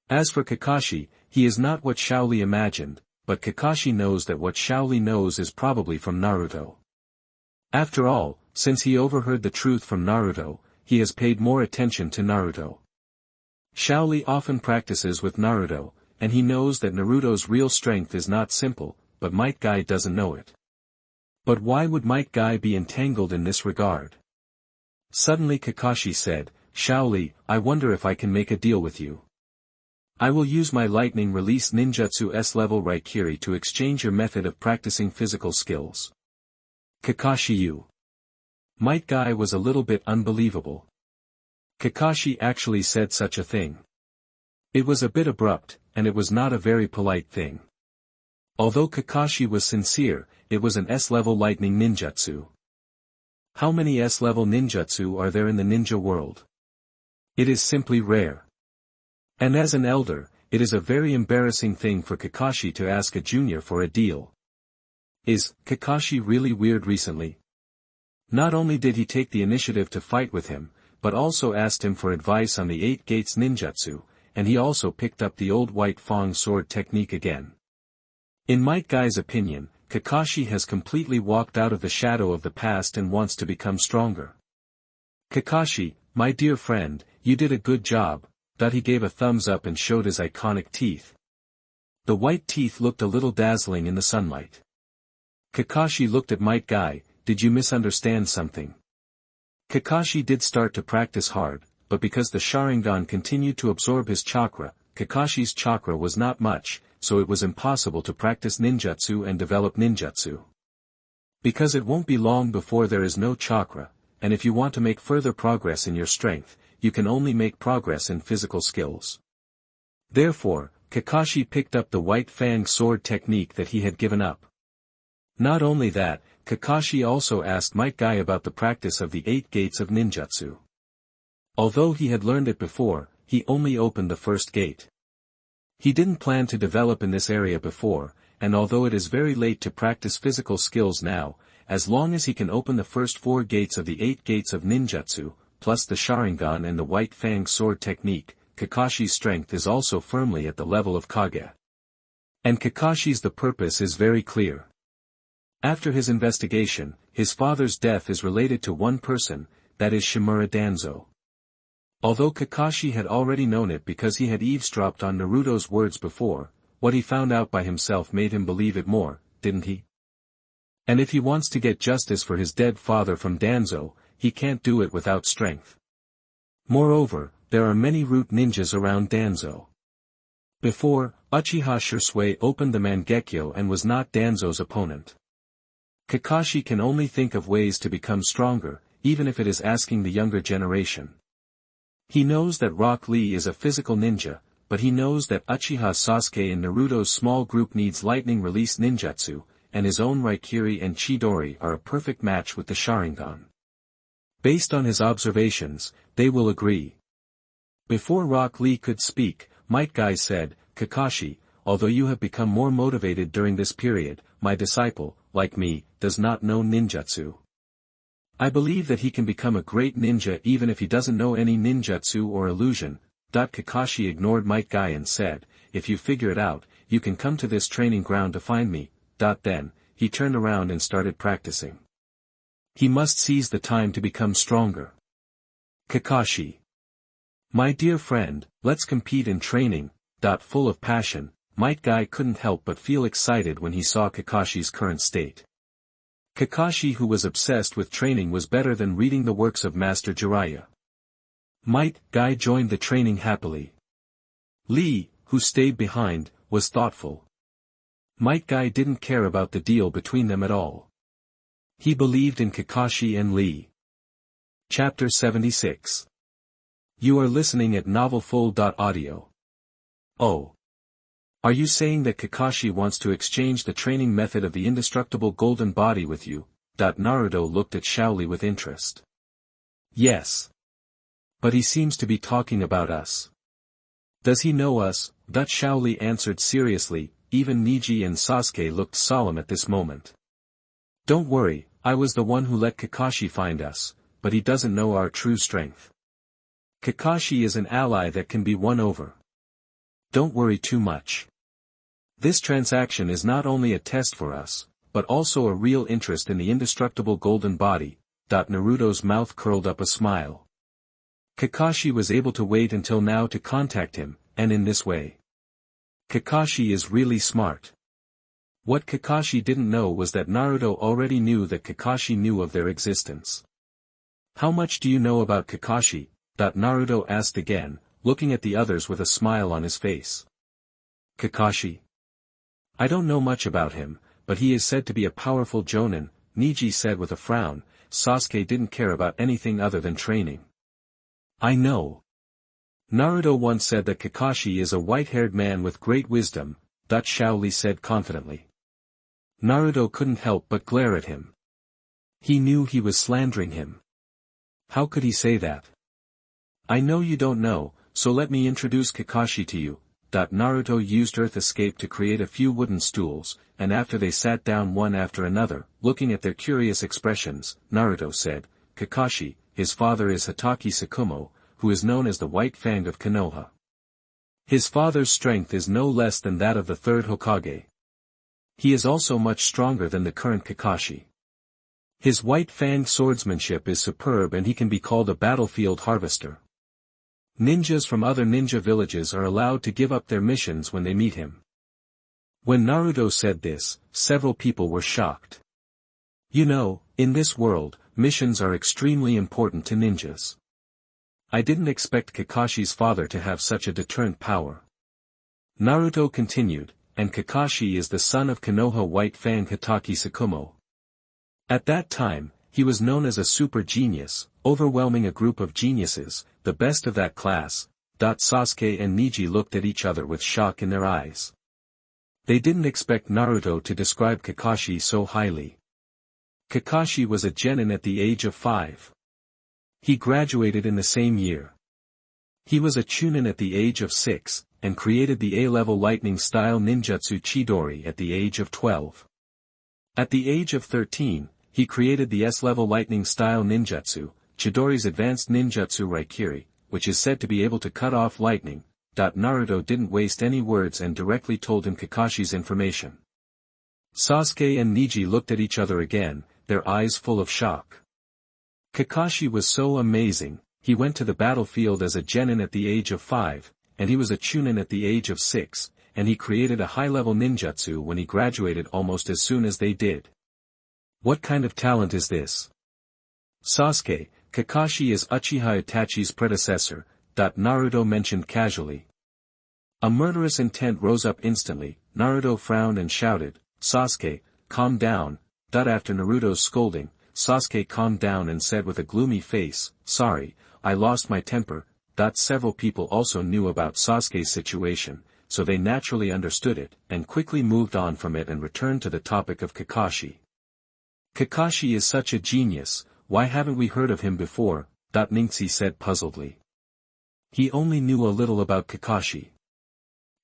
As for Kakashi, he is not what Shaoli imagined, but Kakashi knows that what Shaoli knows is probably from Naruto. After all, since he overheard the truth from Naruto, he has paid more attention to Naruto. Shaoli often practices with Naruto, and he knows that Naruto's real strength is not simple, but Might Guy doesn't know it. But why would Might Guy be entangled in this regard? Suddenly Kakashi said, Shaoli, I wonder if I can make a deal with you. I will use my lightning release ninjutsu S-level Raikiri to exchange your method of practicing physical skills. Kakashi you. Might Guy was a little bit unbelievable. Kakashi actually said such a thing. It was a bit abrupt, and it was not a very polite thing. Although Kakashi was sincere, it was an S-level lightning ninjutsu. How many S-level ninjutsu are there in the ninja world? It is simply rare. And as an elder, it is a very embarrassing thing for Kakashi to ask a junior for a deal. Is Kakashi really weird recently? Not only did he take the initiative to fight with him, but also asked him for advice on the 8 gates ninjutsu, and he also picked up the old white fang sword technique again. In Might Guy's opinion, Kakashi has completely walked out of the shadow of the past and wants to become stronger. Kakashi, my dear friend, you did a good job. He gave a thumbs up and showed his iconic teeth. The white teeth looked a little dazzling in the sunlight. Kakashi looked at Might Guy. Did you misunderstand something? Kakashi did start to practice hard, but because the Sharingan continued to absorb his chakra, Kakashi's chakra was not much, so it was impossible to practice ninjutsu and develop ninjutsu. Because it won't be long before there is no chakra, and if you want to make further progress in your strength, you can only make progress in physical skills. Therefore, Kakashi picked up the white fang sword technique that he had given up. Not only that, Kakashi also asked Might Guy about the practice of the 8 gates of ninjutsu. Although he had learned it before, he only opened the first gate. He didn't plan to develop in this area before, and although it is very late to practice physical skills now, as long as he can open the first 4 gates of the 8 gates of ninjutsu, plus the Sharingan and the white fang sword technique, Kakashi's strength is also firmly at the level of Kage. And Kakashi's the purpose is very clear. After his investigation, his father's death is related to one person, that is Shimura Danzo. Although Kakashi had already known it because he had eavesdropped on Naruto's words before, what he found out by himself made him believe it more. didn't he? And if he wants to get justice for his dead father from Danzo, he can't do it without strength. Moreover, there are many root ninjas around Danzo. Before, Uchiha Shisui opened the Mangekyo and was not Danzo's opponent. Kakashi can only think of ways to become stronger, even if it is asking the younger generation. He knows that Rock Lee is a physical ninja, but he knows that Uchiha Sasuke in Naruto's small group needs lightning release ninjutsu, and his own Raikiri and Chidori are a perfect match with the Sharingan. Based on his observations, they will agree. Before Rock Lee could speak, Might Guy said, "Kakashi, although you have become more motivated during this period, my disciple, like me, does not know ninjutsu. I believe that he can become a great ninja even if he doesn't know any ninjutsu or illusion." Kakashi ignored Might Guy and said, "If you figure it out, you can come to this training ground to find me." Then, he turned around and started practicing. He must seize the time to become stronger. Kakashi. My dear friend, let's compete in training. Full of passion, Might Guy couldn't help but feel excited when he saw Kakashi's current state. Kakashi, who was obsessed with training, was better than reading the works of Master Jiraiya. Might Guy joined the training happily. Lee, who stayed behind, was thoughtful. Might Guy didn't care about the deal between them at all. He believed in Kakashi and Lee. Chapter 76. You are listening at novelfull.audio. Oh. Are you saying that Kakashi wants to exchange the training method of the indestructible golden body with you? Naruto looked at Shaoli with interest. Yes. But he seems to be talking about us. Does he know us? Shaoli answered seriously. Even Neji and Sasuke looked solemn at this moment. Don't worry, I was the one who let Kakashi find us, but he doesn't know our true strength. Kakashi is an ally that can be won over. Don't worry too much. This transaction is not only a test for us, but also a real interest in the indestructible golden body. Naruto's mouth curled up a smile. Kakashi was able to wait until now to contact him, and in this way. Kakashi is really smart. What Kakashi didn't know was that Naruto already knew that Kakashi knew of their existence. How much do you know about Kakashi? Naruto asked again, looking at the others with a smile on his face. Kakashi? I don't know much about him, but he is said to be a powerful jonin, Neji said with a frown. Sasuke didn't care about anything other than training. I know. Naruto once said that Kakashi is a white-haired man with great wisdom, Shaoli said confidently. Naruto couldn't help but glare at him. He knew he was slandering him. How could he say that? I know you don't know, so let me introduce Kakashi to you. Naruto used Earth Escape to create a few wooden stools, and after they sat down one after another, looking at their curious expressions, Naruto said, Kakashi, his father is Hatake Tsukumo, who is known as the White Fang of Konoha. His father's strength is no less than that of the third Hokage. He is also much stronger than the current Kakashi. His White Fang swordsmanship is superb and he can be called a battlefield harvester. Ninjas from other ninja villages are allowed to give up their missions when they meet him. When Naruto said this, several people were shocked. You know, in this world, missions are extremely important to ninjas. I didn't expect Kakashi's father to have such a deterrent power. Naruto continued, and Kakashi is the son of Konoha White Fang Hatake Tsukumo. At that time, he was known as a super genius, overwhelming a group of geniuses, the best of that class. Sasuke and Neji looked at each other with shock in their eyes. They didn't expect Naruto to describe Kakashi so highly. Kakashi was a genin at the age of 5. He graduated in the same year. He was a chunin at the age of 6, and created the A-level lightning-style ninjutsu Chidori at the age of 12. At the age of 13, he created the S-level lightning-style ninjutsu, Chidori's advanced ninjutsu Raikiri, which is said to be able to cut off lightning. Naruto didn't waste any words and directly told him Kakashi's information. Sasuke and Neji looked at each other again, their eyes full of shock. Kakashi was so amazing. He went to the battlefield as a genin at the age of 5, and he was a chunin at the age of 6, and he created a high-level ninjutsu when he graduated almost as soon as they did. What kind of talent is this? Sasuke, Kakashi is Uchiha Itachi's predecessor, Naruto mentioned casually. A murderous intent rose up instantly. Naruto frowned and shouted, Sasuke, calm down. After Naruto's scolding, Sasuke calmed down and said with a gloomy face, sorry, I lost my temper. Several people also knew about Sasuke's situation, so they naturally understood it, and quickly moved on from it and returned to the topic of Kakashi. Kakashi is such a genius, why haven't we heard of him before? Ningxi said puzzledly. He only knew a little about Kakashi.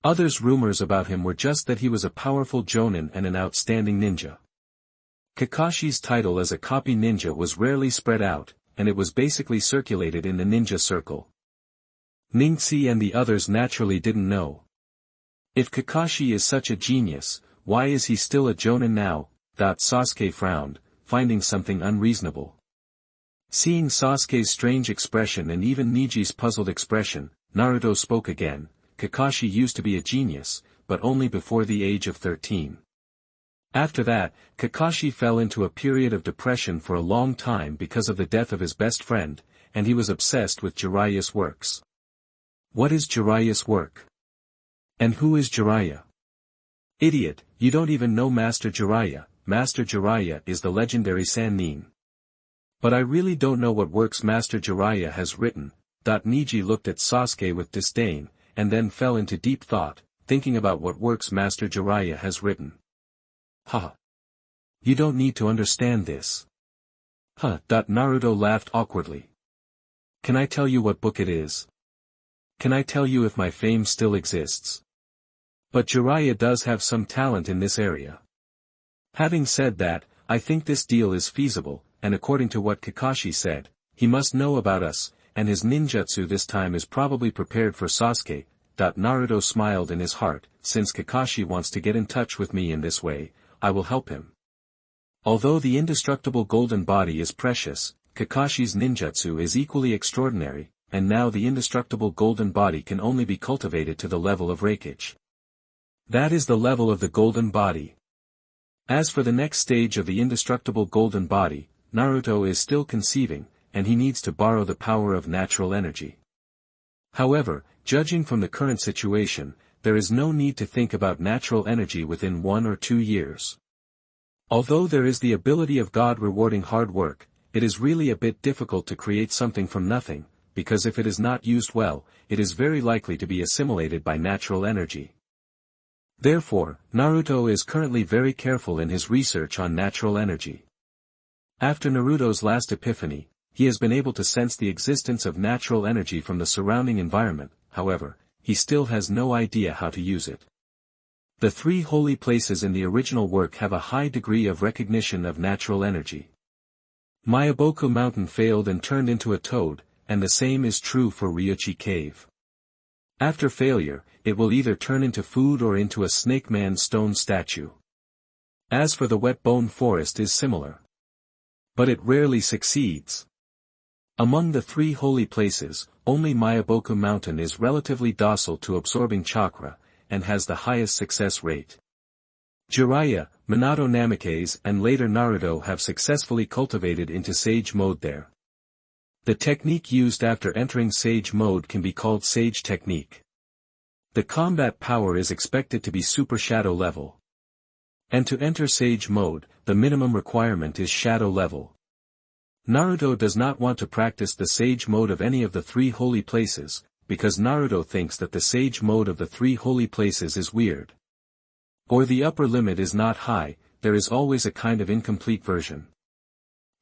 Others' rumors about him were just that he was a powerful jonin and an outstanding ninja. Kakashi's title as a copy ninja was rarely spread out, and it was basically circulated in the ninja circle. Ningxi and the others naturally didn't know. If Kakashi is such a genius, why is he still a jonin now? Sasuke frowned, finding something unreasonable. Seeing Sasuke's strange expression and even Niji's puzzled expression, Naruto spoke again. Kakashi used to be a genius, but only before the age of 13. After that, Kakashi fell into a period of depression for a long time because of the death of his best friend, and he was obsessed with Jiraiya's works. What is Jiraiya's work? And who is Jiraiya? Idiot, you don't even know Master Jiraiya. Master Jiraiya is the legendary Sannin. But I really don't know what works Master Jiraiya has written. Niji looked at Sasuke with disdain, and then fell into deep thought, thinking about what works Master Jiraiya has written. Haha. You don't need to understand this. Naruto laughed awkwardly. Can I tell you what book it is? Can I tell you if my fame still exists? But Jiraiya does have some talent in this area. Having said that, I think this deal is feasible, and according to what Kakashi said, he must know about us, and his ninjutsu this time is probably prepared for Sasuke. Naruto smiled in his heart, since Kakashi wants to get in touch with me in this way, I will help him. Although the indestructible golden body is precious, Kakashi's ninjutsu is equally extraordinary, and now the indestructible golden body can only be cultivated to the level of Reikage. That is the level of the golden body. As for the next stage of the indestructible golden body, Naruto is still conceiving, and he needs to borrow the power of natural energy. However, judging from the current situation, there is no need to think about natural energy within 1 or 2 years. Although there is the ability of God rewarding hard work, it is really a bit difficult to create something from nothing, because if it is not used well, it is very likely to be assimilated by natural energy. Therefore, Naruto is currently very careful in his research on natural energy. After Naruto's last epiphany, he has been able to sense the existence of natural energy from the surrounding environment, however, he still has no idea how to use it. The 3 holy places in the original work have a high degree of recognition of natural energy. Myaboku Mountain failed and turned into a toad, and the same is true for Ryuchi Cave. After failure, it will either turn into food or into a snake man stone statue. As for the wet bone forest is similar. But it rarely succeeds. Among the 3 holy places, only Myaboku Mountain is relatively docile to absorbing chakra, and has the highest success rate. Jiraiya, Minato Namikaze and later Naruto have successfully cultivated into Sage mode there. The technique used after entering Sage mode can be called Sage technique. The combat power is expected to be Super Shadow level. And to enter Sage mode, the minimum requirement is Shadow level. Naruto does not want to practice the Sage mode of any of the 3 holy places, because Naruto thinks that the Sage mode of the 3 holy places is weird. Or the upper limit is not high, there is always a kind of incomplete version.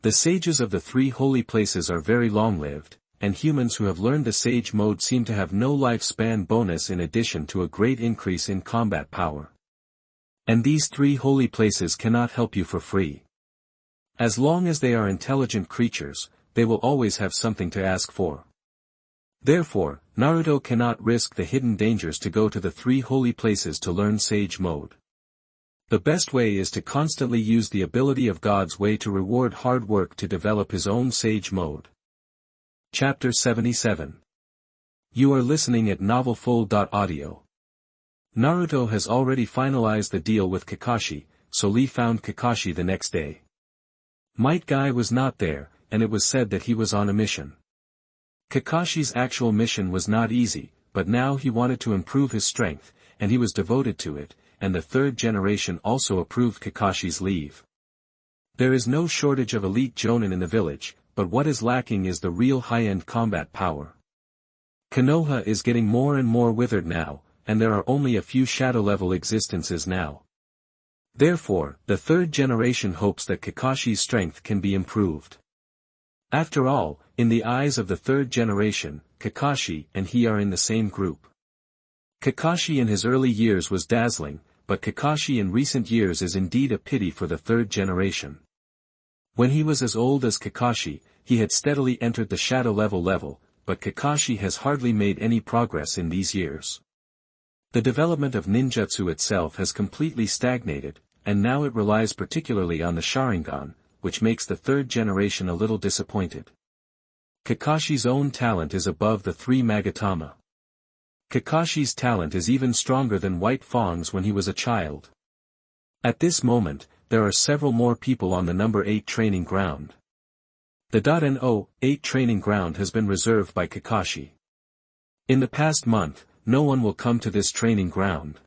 The sages of the 3 holy places are very long-lived, and humans who have learned the Sage mode seem to have no lifespan bonus in addition to a great increase in combat power. And these 3 holy places cannot help you for free. As long as they are intelligent creatures, they will always have something to ask for. Therefore, Naruto cannot risk the hidden dangers to go to the 3 holy places to learn Sage mode. The best way is to constantly use the ability of God's way to reward hard work to develop his own Sage mode. Chapter 77. You are listening at novelfull.audio. Naruto has already finalized the deal with Kakashi, so Lee found Kakashi the next day. Might Guy was not there, and it was said that he was on a mission. Kakashi's actual mission was not easy, but now he wanted to improve his strength, and he was devoted to it, and the third generation also approved Kakashi's leave. There is no shortage of elite jonin in the village, but what is lacking is the real high-end combat power. Konoha is getting more and more withered now, and there are only a few shadow-level existences now. Therefore, the third generation hopes that Kakashi's strength can be improved. After all, in the eyes of the third generation, Kakashi and he are in the same group. Kakashi in his early years was dazzling, but Kakashi in recent years is indeed a pity for the third generation. When he was as old as Kakashi, he had steadily entered the shadow level, but Kakashi has hardly made any progress in these years. The development of ninjutsu itself has completely stagnated, and now it relies particularly on the Sharingan, which makes the third generation a little disappointed. Kakashi's own talent is above the three Magatama. Kakashi's talent is even stronger than White Fang's when he was a child. At this moment, there are several more people on the number 8 training ground. The .No. 8 training ground has been reserved by Kakashi. In the past month, no one will come to this training ground.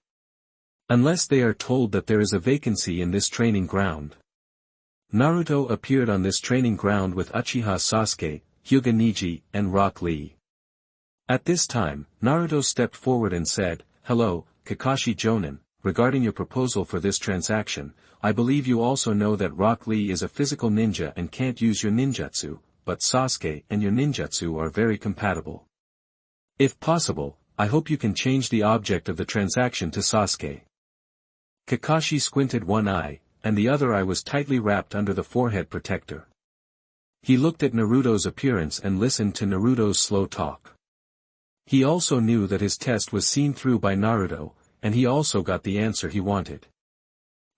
Unless they are told that there is a vacancy in this training ground. Naruto appeared on this training ground with Uchiha Sasuke, Hyuga Neji, and Rock Lee. At this time, Naruto stepped forward and said, "Hello, Kakashi Jonin, regarding your proposal for this transaction, I believe you also know that Rock Lee is a physical ninja and can't use your ninjutsu, but Sasuke and your ninjutsu are very compatible. If possible, I hope you can change the object of the transaction to Sasuke." Kakashi squinted one eye, and the other eye was tightly wrapped under the forehead protector. He looked at Naruto's appearance and listened to Naruto's slow talk. He also knew that his test was seen through by Naruto, and he also got the answer he wanted.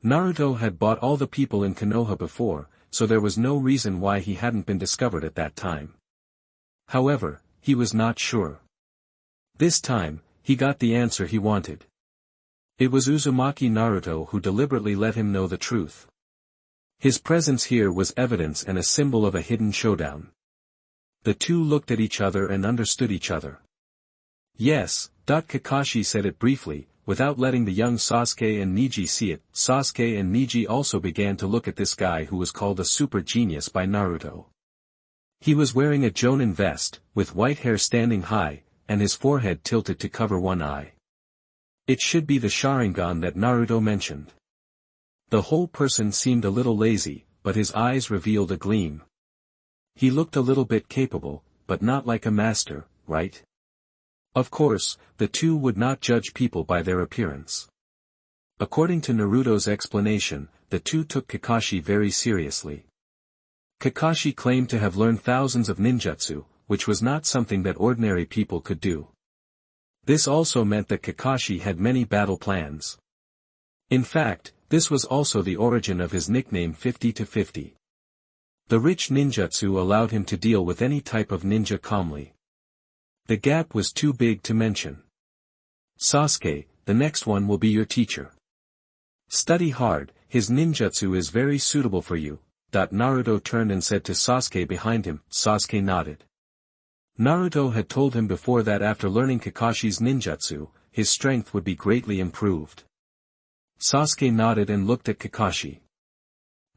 Naruto had bought all the people in Konoha before, so there was no reason why he hadn't been discovered at that time. However, he was not sure. This time, he got the answer he wanted. It was Uzumaki Naruto who deliberately let him know the truth. His presence here was evidence and a symbol of a hidden showdown. The two looked at each other and understood each other. Yes, Kakashi said it briefly, without letting the young Sasuke and Neji see it. Sasuke and Neji also began to look at this guy who was called a super genius by Naruto. He was wearing a jonin vest, with white hair standing high, and his forehead tilted to cover one eye. It should be the Sharingan that Naruto mentioned. The whole person seemed a little lazy, but his eyes revealed a gleam. He looked a little bit capable, but not like a master, right? Of course, the two would not judge people by their appearance. According to Naruto's explanation, the two took Kakashi very seriously. Kakashi claimed to have learned thousands of ninjutsu, which was not something that ordinary people could do. This also meant that Kakashi had many battle plans. In fact, this was also the origin of his nickname 50-50. The rich ninjutsu allowed him to deal with any type of ninja calmly. The gap was too big to mention. Sasuke, the next one will be your teacher. Study hard, his ninjutsu is very suitable for you. Naruto turned and said to Sasuke behind him. Sasuke nodded. Naruto had told him before that after learning Kakashi's ninjutsu, his strength would be greatly improved. Sasuke nodded and looked at Kakashi.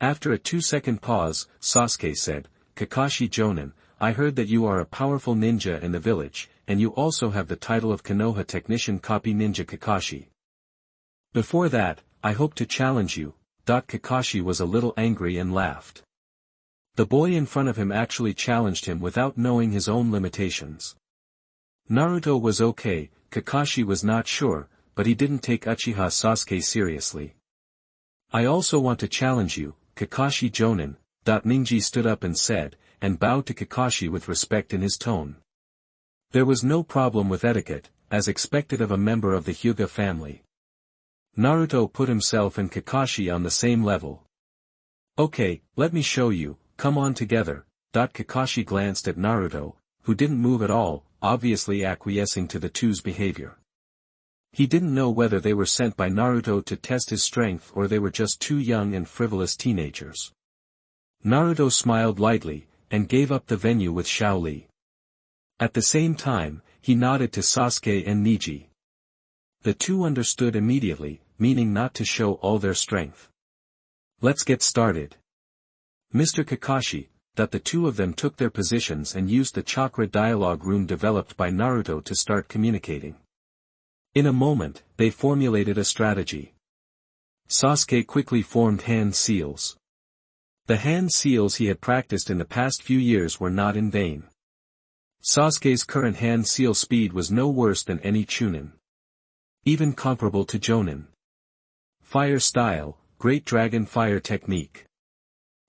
After a 2-second pause, Sasuke said, "Kakashi Jonin, I heard that you are a powerful ninja in the village, and you also have the title of Konoha Technician Copy Ninja Kakashi. Before that, I hope to challenge you." Kakashi was a little angry and laughed. The boy in front of him actually challenged him without knowing his own limitations. Naruto was okay, Kakashi was not sure, but he didn't take Uchiha Sasuke seriously. "I also want to challenge you, Kakashi Jonin." Ninji stood up and said, and bowed to Kakashi with respect in his tone. There was no problem with etiquette, as expected of a member of the Hyuga family. Naruto put himself and Kakashi on the same level. "Okay, let me show you, come on together." Kakashi glanced at Naruto, who didn't move at all, obviously acquiescing to the two's behavior. He didn't know whether they were sent by Naruto to test his strength or they were just two young and frivolous teenagers. Naruto smiled lightly, and gave up the venue with Shaoli. At the same time, he nodded to Sasuke and Neji. The two understood immediately, meaning not to show all their strength. Let's get started. Mr. Kakashi, that the two of them took their positions and used the chakra dialogue room developed by Naruto to start communicating. In a moment, they formulated a strategy. Sasuke quickly formed hand seals. The hand seals he had practiced in the past few years were not in vain. Sasuke's current hand seal speed was no worse than any chunin. Even comparable to jonin. Fire style, Great Dragon Fire Technique.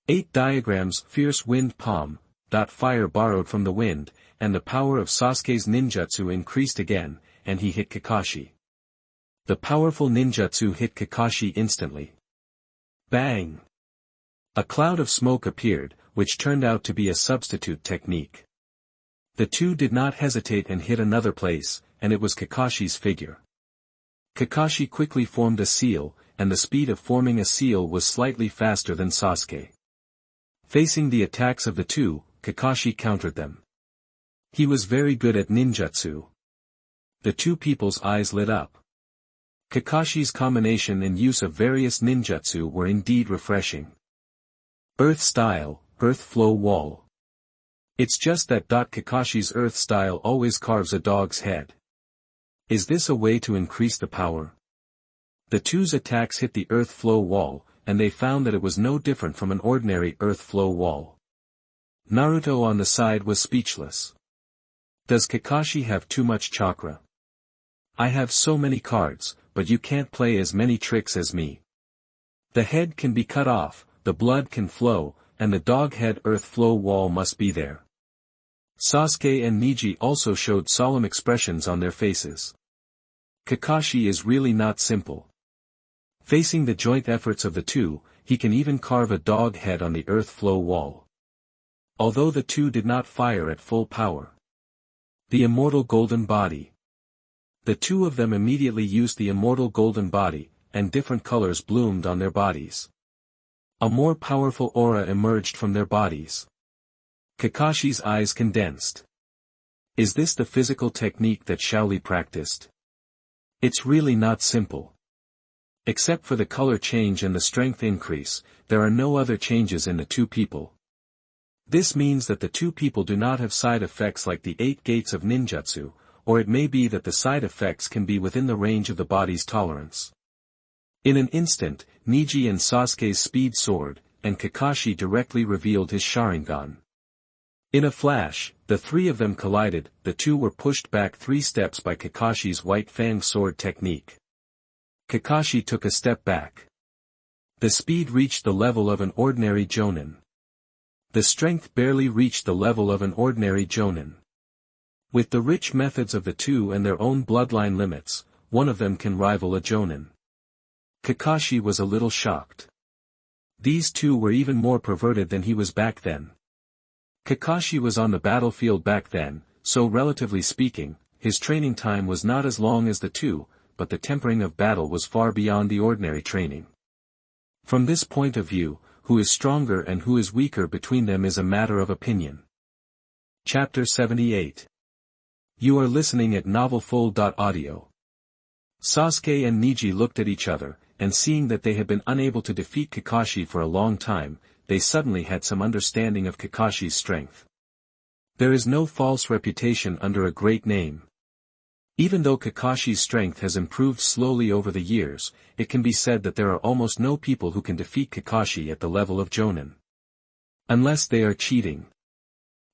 8 diagrams, Fierce Wind Palm, fire borrowed from the wind, and the power of Sasuke's ninjutsu increased again, and he hit Kakashi. The powerful ninjutsu hit Kakashi instantly. Bang! A cloud of smoke appeared, which turned out to be a substitute technique. The two did not hesitate and hit another place, and it was Kakashi's figure. Kakashi quickly formed a seal, and the speed of forming a seal was slightly faster than Sasuke. Facing the attacks of the two, Kakashi countered them. He was very good at ninjutsu. The two people's eyes lit up. Kakashi's combination and use of various ninjutsu were indeed refreshing. Earth style, Earth flow wall. It's just that Kakashi's earth style always carves a dog's head. Is this a way to increase the power? The two's attacks hit the earth flow wall, and they found that it was no different from an ordinary earth flow wall. Naruto on the side was speechless. Does Kakashi have too much chakra? I have so many cards, but you can't play as many tricks as me. The head can be cut off, the blood can flow, and the dog head earth flow wall must be there. Sasuke and Neji also showed solemn expressions on their faces. Kakashi is really not simple. Facing the joint efforts of the two, he can even carve a dog head on the earth flow wall. Although the two did not fire at full power. The immortal golden body. The two of them immediately used the immortal golden body, and different colors bloomed on their bodies. A more powerful aura emerged from their bodies. Kakashi's eyes condensed. Is this the physical technique that Shaoli practiced? It's really not simple. Except for the color change and the strength increase, there are no other changes in the two people. This means that the two people do not have side effects like the 8 gates of ninjutsu, or it may be that the side effects can be within the range of the body's tolerance. In an instant, Neji and Sasuke's speed soared, and Kakashi directly revealed his Sharingan. In a flash, the three of them collided, the two were pushed back 3 steps by Kakashi's White Fang sword technique. Kakashi took a step back. The speed reached the level of an ordinary jonin. The strength barely reached the level of an ordinary jonin. With the rich methods of the two and their own bloodline limits, one of them can rival a jonin. Kakashi was a little shocked. These two were even more perverted than he was back then. Kakashi was on the battlefield back then, so relatively speaking, his training time was not as long as the two, but the tempering of battle was far beyond the ordinary training. From this point of view, who is stronger and who is weaker between them is a matter of opinion. Chapter 78. You are listening at novelfull.audio. Sasuke and Neji looked at each other, and seeing that they had been unable to defeat Kakashi for a long time, they suddenly had some understanding of Kakashi's strength. There is no false reputation under a great name. Even though Kakashi's strength has improved slowly over the years, it can be said that there are almost no people who can defeat Kakashi at the level of jonin. Unless they are cheating.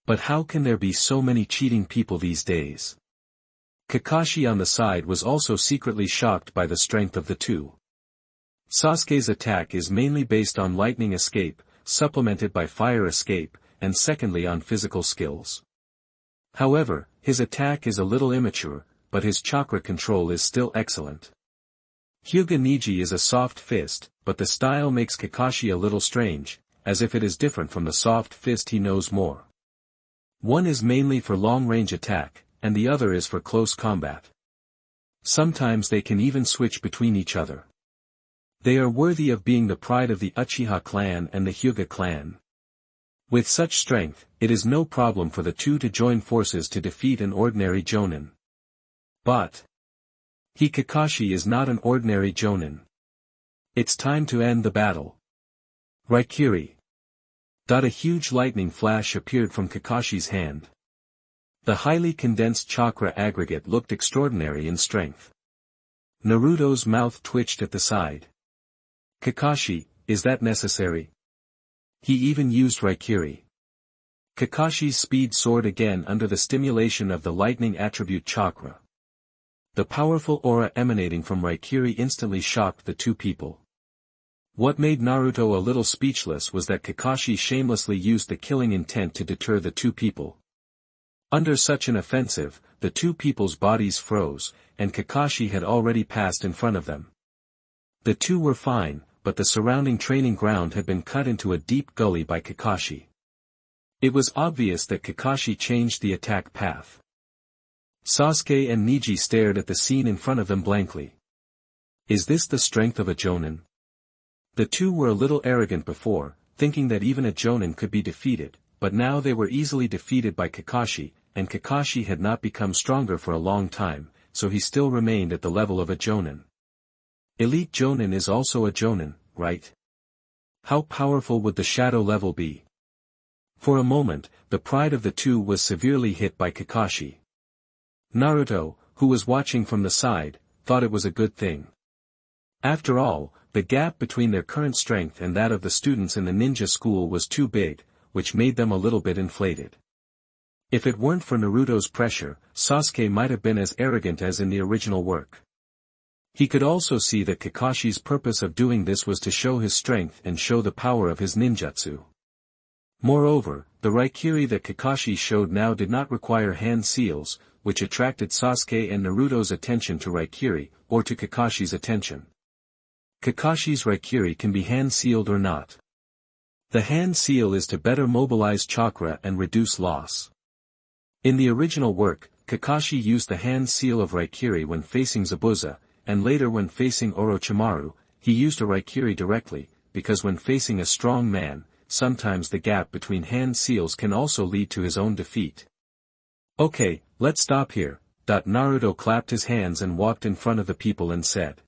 But how can there be so many cheating people these days? Kakashi on the side was also secretly shocked by the strength of the two. Sasuke's attack is mainly based on lightning escape, supplemented by fire escape, and secondly on physical skills. However, his attack is a little immature, but his chakra control is still excellent. Hyuga Neji is a soft fist, but the style makes Kakashi a little strange, as if it is different from the soft fist he knows more. One is mainly for long-range attack, and the other is for close combat. Sometimes they can even switch between each other. They are worthy of being the pride of the Uchiha clan and the Hyuga clan. With such strength, it is no problem for the two to join forces to defeat an ordinary jonin. But Kakashi is not an ordinary jonin. It's time to end the battle. Raikiri. A huge lightning flash appeared from Kakashi's hand. The highly condensed chakra aggregate looked extraordinary in strength. Naruto's mouth twitched at the side. Kakashi, is that necessary? He even used Raikiri. Kakashi's speed soared again under the stimulation of the lightning attribute chakra. The powerful aura emanating from Raikiri instantly shocked the two people. What made Naruto a little speechless was that Kakashi shamelessly used the killing intent to deter the two people. Under such an offensive, the two people's bodies froze, and Kakashi had already passed in front of them. The two were fine, but the surrounding training ground had been cut into a deep gully by Kakashi. It was obvious that Kakashi changed the attack path. Sasuke and Neji stared at the scene in front of them blankly. Is this the strength of a jonin? The two were a little arrogant before, thinking that even a jonin could be defeated, but now they were easily defeated by Kakashi, and Kakashi had not become stronger for a long time, so he still remained at the level of a jonin. Elite jonin is also a jonin, right? How powerful would the shadow level be? For a moment, the pride of the two was severely hit by Kakashi. Naruto, who was watching from the side, thought it was a good thing. After all, the gap between their current strength and that of the students in the ninja school was too big, which made them a little bit inflated. If it weren't for Naruto's pressure, Sasuke might have been as arrogant as in the original work. He could also see that Kakashi's purpose of doing this was to show his strength and show the power of his ninjutsu. Moreover, the Raikiri that Kakashi showed now did not require hand seals, which attracted Sasuke and Naruto's attention to Raikiri, or to Kakashi's attention. Kakashi's Raikiri can be hand-sealed or not. The hand seal is to better mobilize chakra and reduce loss. In the original work, Kakashi used the hand seal of Raikiri when facing Zabuza, and later when facing Orochimaru, he used a Raikiri directly, because when facing a strong man, sometimes the gap between hand seals can also lead to his own defeat. Okay, let's stop here. Naruto clapped his hands and walked in front of the people and said,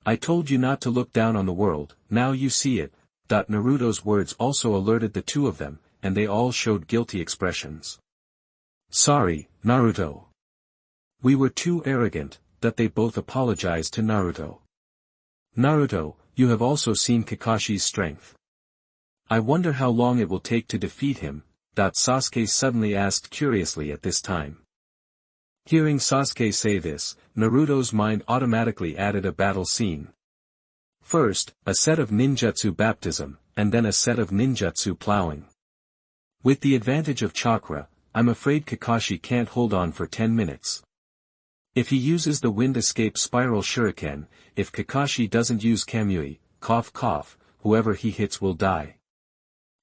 I told you not to look down on the world, now you see it. Naruto's words also alerted the two of them, and they all showed guilty expressions. Sorry, Naruto. We were too arrogant. They both apologized to Naruto. Naruto, you have also seen Kakashi's strength. I wonder how long it will take to defeat him. Sasuke suddenly asked curiously at this time. Hearing Sasuke say this, Naruto's mind automatically added a battle scene. First, a set of ninjutsu baptism, and then a set of ninjutsu plowing. With the advantage of chakra, I'm afraid Kakashi can't hold on for 10 minutes. If he uses the wind escape spiral shuriken, if Kakashi doesn't use Kamui, whoever he hits will die.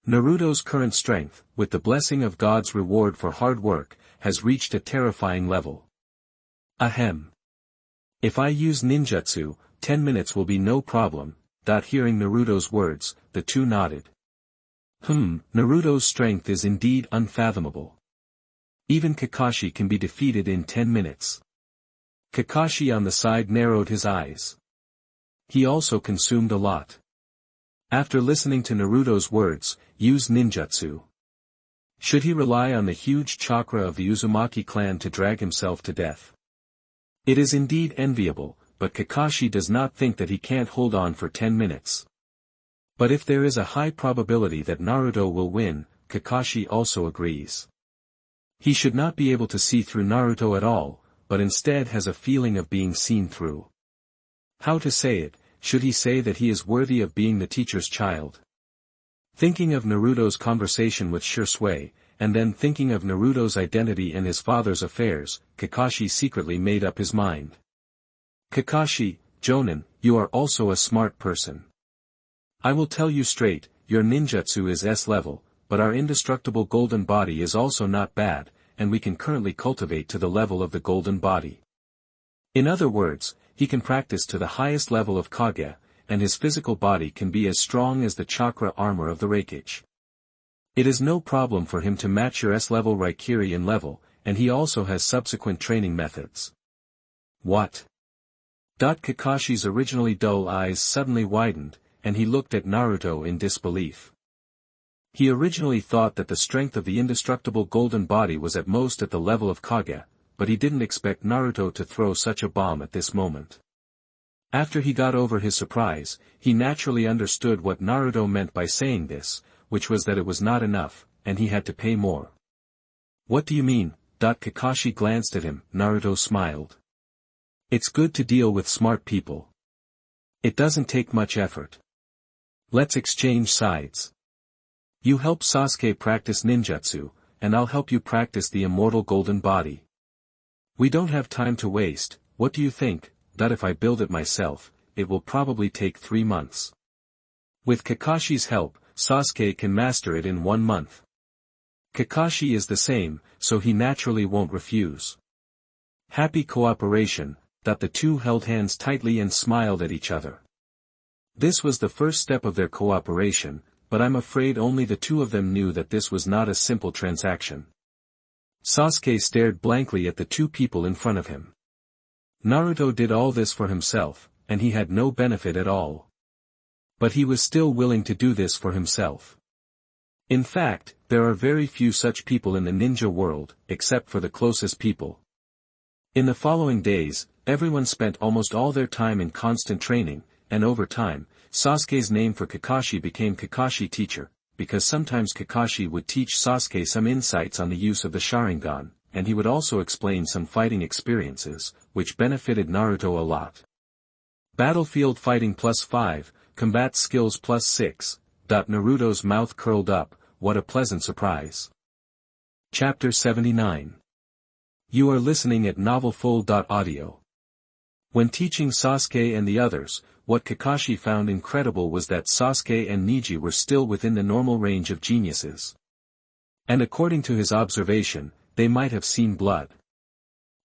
Naruto's current strength, with the blessing of God's reward for hard work, has reached a terrifying level. Ahem. If I use ninjutsu, 10 minutes will be no problem. Hearing Naruto's words, the two nodded. Naruto's strength is indeed unfathomable. Even Kakashi can be defeated in 10 minutes. Kakashi on the side narrowed his eyes. He also consumed a lot. After listening to Naruto's words, use ninjutsu. Should he rely on the huge chakra of the Uzumaki clan to drag himself to death? It is indeed enviable, but Kakashi does not think that he can't hold on for 10 minutes. But if there is a high probability that Naruto will win, Kakashi also agrees. He should not be able to see through Naruto at all, but instead has a feeling of being seen through. How to say it? Should he say that he is worthy of being the teacher's child? Thinking of Naruto's conversation with Shisui, and then thinking of Naruto's identity and his father's affairs, Kakashi secretly made up his mind. Kakashi, Jonin, you are also a smart person. I will tell you straight, your ninjutsu is S level, but our indestructible golden body is also not bad, and we can currently cultivate to the level of the golden body. In other words, he can practice to the highest level of Kage, and his physical body can be as strong as the chakra armor of the Reikage. It is no problem for him to match your S-level Raikiri in level, and he also has subsequent training methods. What? Kakashi's originally dull eyes suddenly widened, and he looked at Naruto in disbelief. He originally thought that the strength of the indestructible golden body was at most at the level of Kage, but he didn't expect Naruto to throw such a bomb at this moment. After he got over his surprise, he naturally understood what Naruto meant by saying this, which was that it was not enough, and he had to pay more. What do you mean? Kakashi glanced at him. Naruto smiled. It's good to deal with smart people. It doesn't take much effort. Let's exchange sides. You help Sasuke practice ninjutsu, and I'll help you practice the immortal golden body. We don't have time to waste. What do you think? That if I build it myself, it will probably take 3 months. With Kakashi's help, Sasuke can master it in 1 month. Kakashi is the same, so he naturally won't refuse. Happy cooperation. That the two held hands tightly and smiled at each other. This was the first step of their cooperation, but I'm afraid only the two of them knew that this was not a simple transaction. Sasuke stared blankly at the two people in front of him. Naruto did all this for himself, and he had no benefit at all. But he was still willing to do this for himself. In fact, there are very few such people in the ninja world, except for the closest people. In the following days, everyone spent almost all their time in constant training, and over time, Sasuke's name for Kakashi became Kakashi Teacher, because sometimes Kakashi would teach Sasuke some insights on the use of the Sharingan, and he would also explain some fighting experiences, which benefited Naruto a lot. Battlefield fighting +5, combat skills +6. Naruto's mouth curled up. What a pleasant surprise. Chapter 79. You are listening at novelfull.audio. When teaching Sasuke and the others, what Kakashi found incredible was that Sasuke and Neji were still within the normal range of geniuses. And according to his observation, they might have seen blood.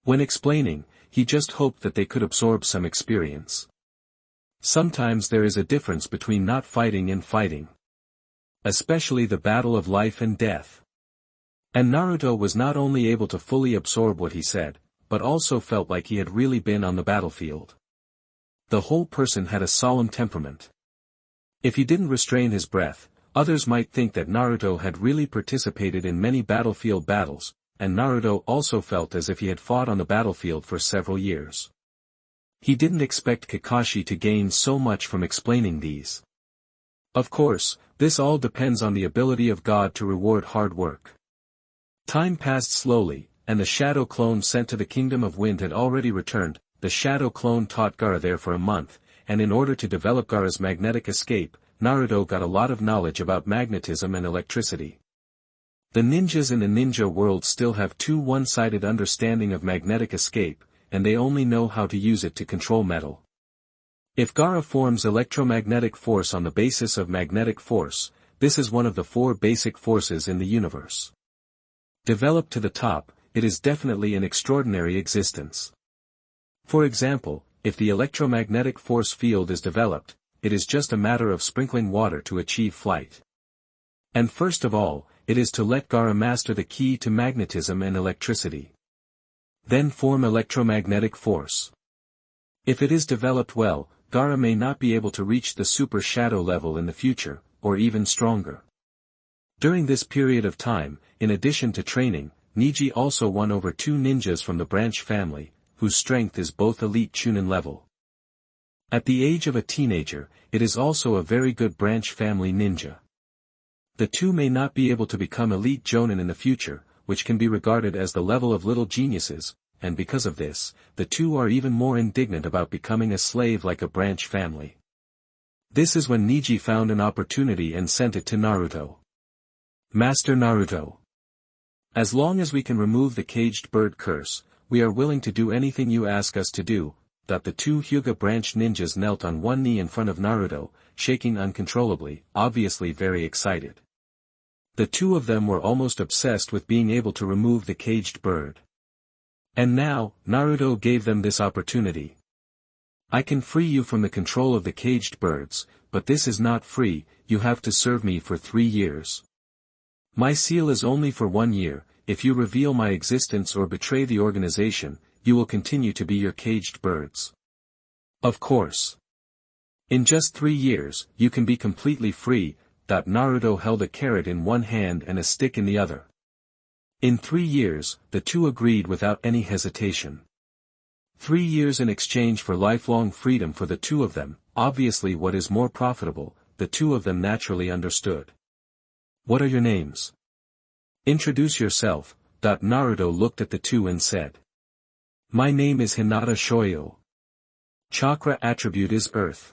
When explaining, he just hoped that they could absorb some experience. Sometimes there is a difference between not fighting and fighting. Especially the battle of life and death. And Naruto was not only able to fully absorb what he said, but also felt like he had really been on the battlefield. The whole person had a solemn temperament. If he didn't restrain his breath, others might think that Naruto had really participated in many battlefield battles, and Naruto also felt as if he had fought on the battlefield for several years. He didn't expect Kakashi to gain so much from explaining these. Of course, this all depends on the ability of God to reward hard work. Time passed slowly, and the Shadow Clone sent to the Kingdom of Wind had already returned. The Shadow Clone taught Gaara there for a month, and in order to develop Gaara's magnetic escape, Naruto got a lot of knowledge about magnetism and electricity. The ninjas in the ninja world still have too one-sided understanding of magnetic escape, and they only know how to use it to control metal. If Gaara forms electromagnetic force on the basis of magnetic force, this is one of the 4 basic forces in the universe. Developed to the top, it is definitely an extraordinary existence. For example, if the electromagnetic force field is developed, it is just a matter of sprinkling water to achieve flight. And first of all, it is to let Gaara master the key to magnetism and electricity. Then form electromagnetic force. If it is developed well, Gaara may not be able to reach the super shadow level in the future, or even stronger. During this period of time, in addition to training, Neji also won over 2 ninjas from the branch family, whose strength is both elite Chunin level. At the age of a teenager, it is also a very good branch family ninja. The 2 may not be able to become elite Jonin in the future, which can be regarded as the level of little geniuses, and because of this, the 2 are even more indignant about becoming a slave like a branch family. This is when Neji found an opportunity and sent it to Naruto. Master Naruto. As long as we can remove the caged bird curse, we are willing to do anything you ask us to do. The 2 Hyuga branch ninjas knelt on one knee in front of Naruto, shaking uncontrollably, obviously very excited. The 2 of them were almost obsessed with being able to remove the caged bird. And now, Naruto gave them this opportunity. I can free you from the control of the caged birds, but this is not free, you have to serve me for 3 years. My seal is only for 1 year, if you reveal my existence or betray the organization, you will continue to be your caged birds. Of course. In just 3 years, you can be completely free. Naruto held a carrot in one hand and a stick in the other. In 3 years, the two agreed without any hesitation. 3 years in exchange for lifelong freedom for the two of them, obviously what is more profitable, the two of them naturally understood. What are your names? Introduce yourself. Naruto looked at the two and said. My name is Hinata Shoyo. Chakra attribute is Earth.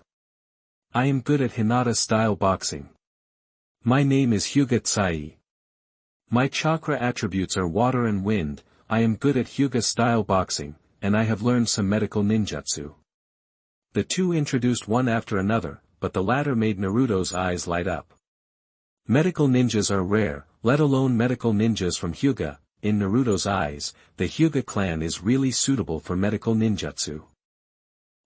I am good at Hinata style boxing. My name is Hyuga Tsai. My chakra attributes are water and wind. I am good at Hyuga style boxing, and I have learned some medical ninjutsu. The two introduced one after another, but the latter made Naruto's eyes light up. Medical ninjas are rare, let alone medical ninjas from Hyuga. In Naruto's eyes, the Hyuga clan is really suitable for medical ninjutsu.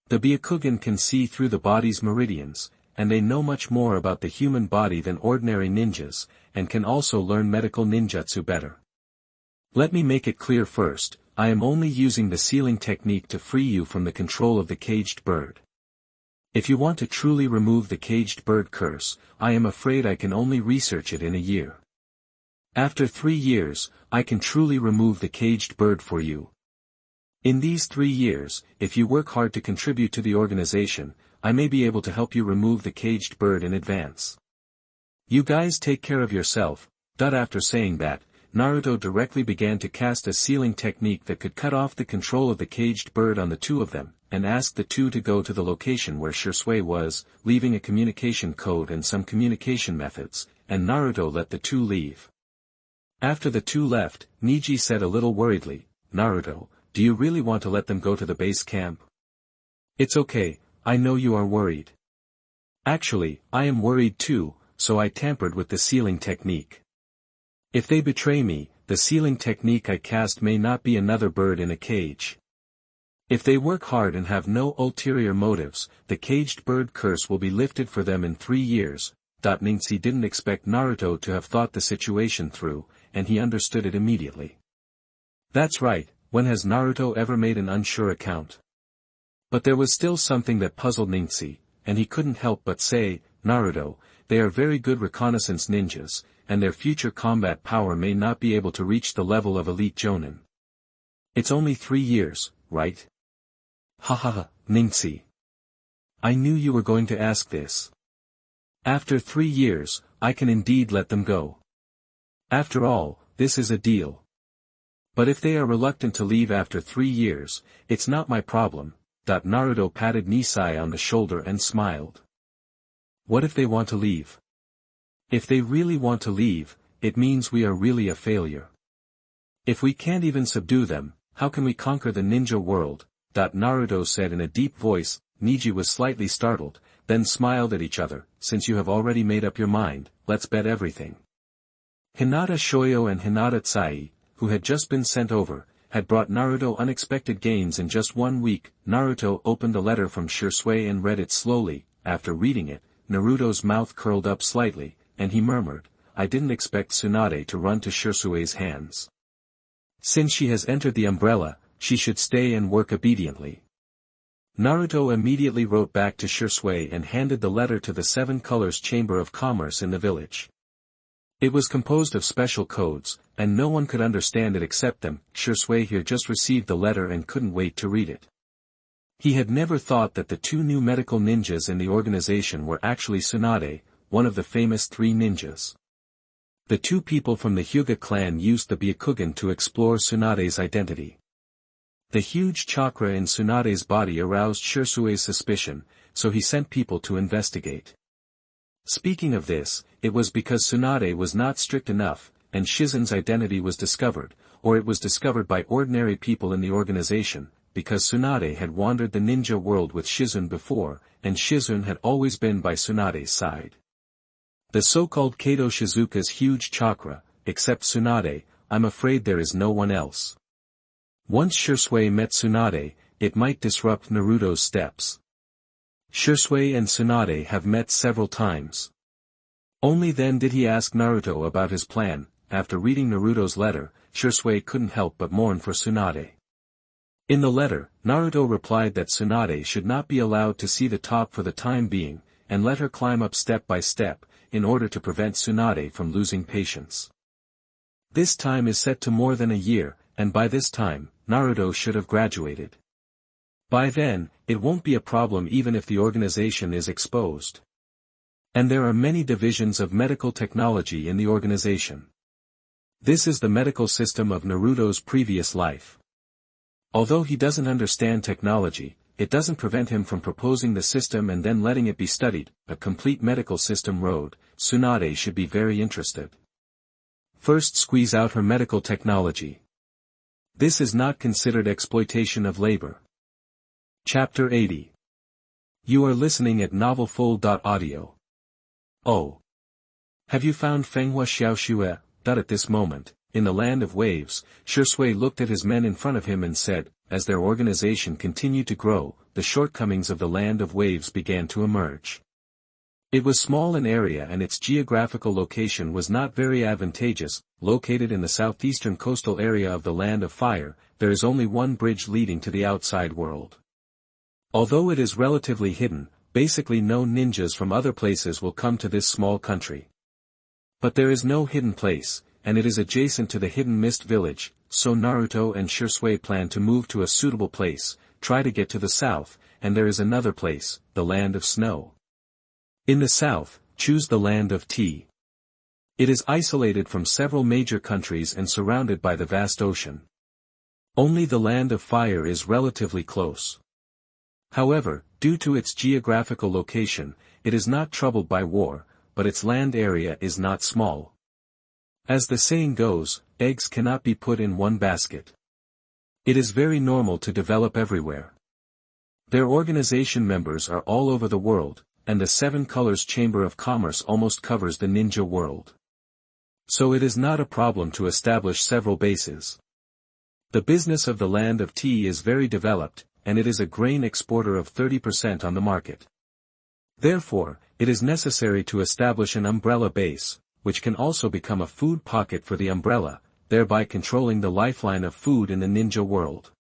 The Byakugan can see through the body's meridians, and they know much more about the human body than ordinary ninjas, and can also learn medical ninjutsu better. Let me make it clear first, I am only using the sealing technique to free you from the control of the caged bird. If you want to truly remove the caged bird curse, I am afraid I can only research it in a year. After 3 years, I can truly remove the caged bird for you. In these 3 years, if you work hard to contribute to the organization, I may be able to help you remove the caged bird in advance. You guys take care of yourself. After saying that, Naruto directly began to cast a sealing technique that could cut off the control of the caged bird on the two of them, and asked the two to go to the location where Shisui was, leaving a communication code and some communication methods, and Naruto let the two leave. After the two left, Neji said a little worriedly, Naruto, do you really want to let them go to the base camp? It's okay, I know you are worried. Actually, I am worried too, so I tampered with the sealing technique. If they betray me, the sealing technique I cast may not be another bird in a cage. If they work hard and have no ulterior motives, the caged bird curse will be lifted for them in 3 years. Ningxi didn't expect Naruto to have thought the situation through, and he understood it immediately. That's right, when has Naruto ever made an unsure account? But there was still something that puzzled Ningxi, and he couldn't help but say, Naruto, they are very good reconnaissance ninjas, and their future combat power may not be able to reach the level of elite Jonin. It's only 3 years, right? Hahaha, Ningxi. I knew you were going to ask this. After 3 years, I can indeed let them go. After all, this is a deal. But if they are reluctant to leave after 3 years, it's not my problem. Naruto patted Nisai on the shoulder and smiled. What if they want to leave? If they really want to leave, it means we are really a failure. If we can't even subdue them, how can we conquer the ninja world? Naruto said in a deep voice. Neji was slightly startled, then smiled at each other. Since you have already made up your mind, let's bet everything. Hinata Shoyo and Hinata Tsai, who had just been sent over, had brought Naruto unexpected gains in just 1 week. Naruto opened a letter from Shisui and read it slowly. After reading it, Naruto's mouth curled up slightly, and he murmured, I didn't expect Tsunade to run to Shisui's hands. Since she has entered the umbrella, she should stay and work obediently. Naruto immediately wrote back to Shisui and handed the letter to the 7 Colors Chamber of Commerce in the village. It was composed of special codes, and no one could understand it except them. Shisui here just received the letter and couldn't wait to read it. He had never thought that the 2 new medical ninjas in the organization were actually Tsunade, one of the famous 3 ninjas. The 2 people from the Hyuga clan used the Byakugan to explore Tsunade's identity. The huge chakra in Tsunade's body aroused Shisui's suspicion, so he sent people to investigate. Speaking of this, it was because Tsunade was not strict enough, and Shizen's identity was discovered, or it was discovered by ordinary people in the organization, because Tsunade had wandered the ninja world with Shizun before, and Shizun had always been by Tsunade's side. The so-called Kato Shizuka's huge chakra, except Tsunade, I'm afraid there is no one else. Once Shisui met Tsunade, it might disrupt Naruto's steps. Shisui and Tsunade have met several times. Only then did he ask Naruto about his plan. After reading Naruto's letter, Shisui couldn't help but mourn for Tsunade. In the letter, Naruto replied that Tsunade should not be allowed to see the top for the time being, and let her climb up step by step, in order to prevent Tsunade from losing patience. This time is set to more than a year, and by this time, Naruto should have graduated. By then, it won't be a problem even if the organization is exposed. And there are many divisions of medical technology in the organization. This is the medical system of Naruto's previous life. Although he doesn't understand technology, it doesn't prevent him from proposing the system and then letting it be studied. A complete medical system road. Tsunade should be very interested. First, squeeze out her medical technology. This is not considered exploitation of labor. Chapter 80. You are listening at novelfull.audio. Oh. Have you found Fenghua Xiaoxue? At this moment, in the land of waves, Shisui looked at his men in front of him and said, as their organization continued to grow, the shortcomings of the land of waves began to emerge. It was small in area and its geographical location was not very advantageous. Located in the southeastern coastal area of the land of fire, there is only one bridge leading to the outside world. Although it is relatively hidden, basically no ninjas from other places will come to this small country. But there is no hidden place, and it is adjacent to the hidden mist village, so Naruto and Shisui plan to move to a suitable place, try to get to the south, and there is another place, the land of snow. In the south, choose the land of tea. It is isolated from several major countries and surrounded by the vast ocean. Only the land of fire is relatively close. However, due to its geographical location, it is not troubled by war, but its land area is not small. As the saying goes, eggs cannot be put in one basket. It is very normal to develop everywhere. Their organization members are all over the world, and the Seven Colors Chamber of Commerce almost covers the ninja world. So it is not a problem to establish several bases. The business of the land of tea is very developed, and it is a grain exporter of 30% on the market. Therefore, it is necessary to establish an umbrella base, which can also become a food pocket for the umbrella, thereby controlling the lifeline of food in the ninja world.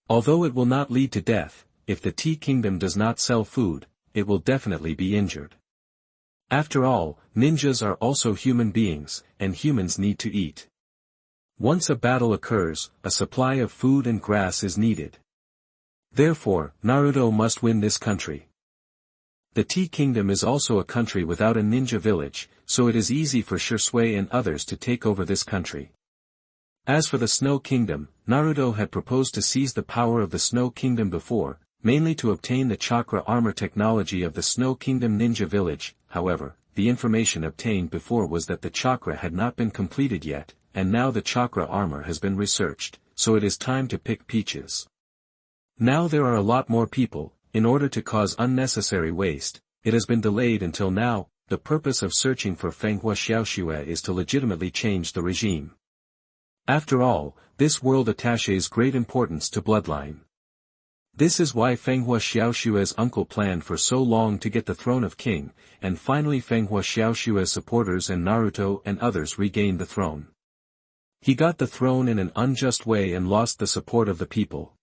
Although it will not lead to death, if the tea kingdom does not sell food, it will definitely be injured. After all, ninjas are also human beings, and humans need to eat. Once a battle occurs, a supply of food and grass is needed. Therefore, Naruto must win this country. The Tea Kingdom is also a country without a ninja village, so it is easy for Shisui and others to take over this country. As for the Snow Kingdom, Naruto had proposed to seize the power of the Snow Kingdom before, mainly to obtain the Chakra armor technology of the Snow Kingdom ninja village. However, the information obtained before was that the Chakra had not been completed yet, and now the Chakra armor has been researched, so it is time to pick peaches. Now there are a lot more people. In order to cause unnecessary waste, it has been delayed until now. The purpose of searching for Fenghua Xiaoxue is to legitimately change the regime. After all, this world attaches great importance to bloodline. This is why Fenghua Xiaoxue's uncle planned for so long to get the throne of king, and finally Fenghua Xiaoxue's supporters and Naruto and others regained the throne. He got the throne in an unjust way and lost the support of the people.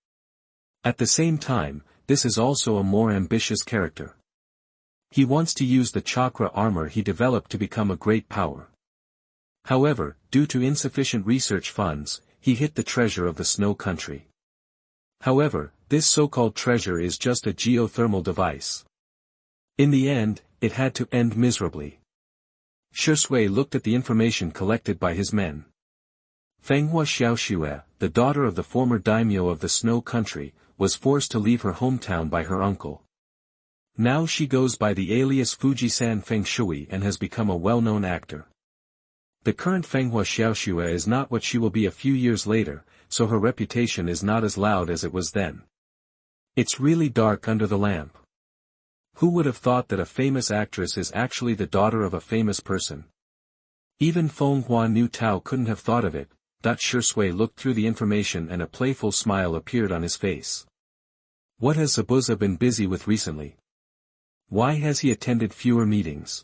At the same time, this is also a more ambitious character. He wants to use the chakra armor he developed to become a great power. However, due to insufficient research funds, he hid the treasure of the snow country. However, this so-called treasure is just a geothermal device. In the end, it had to end miserably. Shisui looked at the information collected by his men. Fenghua Xiaoxue, the daughter of the former daimyo of the snow country, was forced to leave her hometown by her uncle. Now she goes by the alias Fujisan Feng Shui and has become a well-known actor. The current Fenghua Xiaoxue is not what she will be a few years later, so her reputation is not as loud as it was then. It's really dark under the lamp. Who would have thought that a famous actress is actually the daughter of a famous person? Even Fenghua Nu Tao couldn't have thought of it. Shursui looked through the information and a playful smile appeared on his face. What has Zabuza been busy with recently? Why has he attended fewer meetings?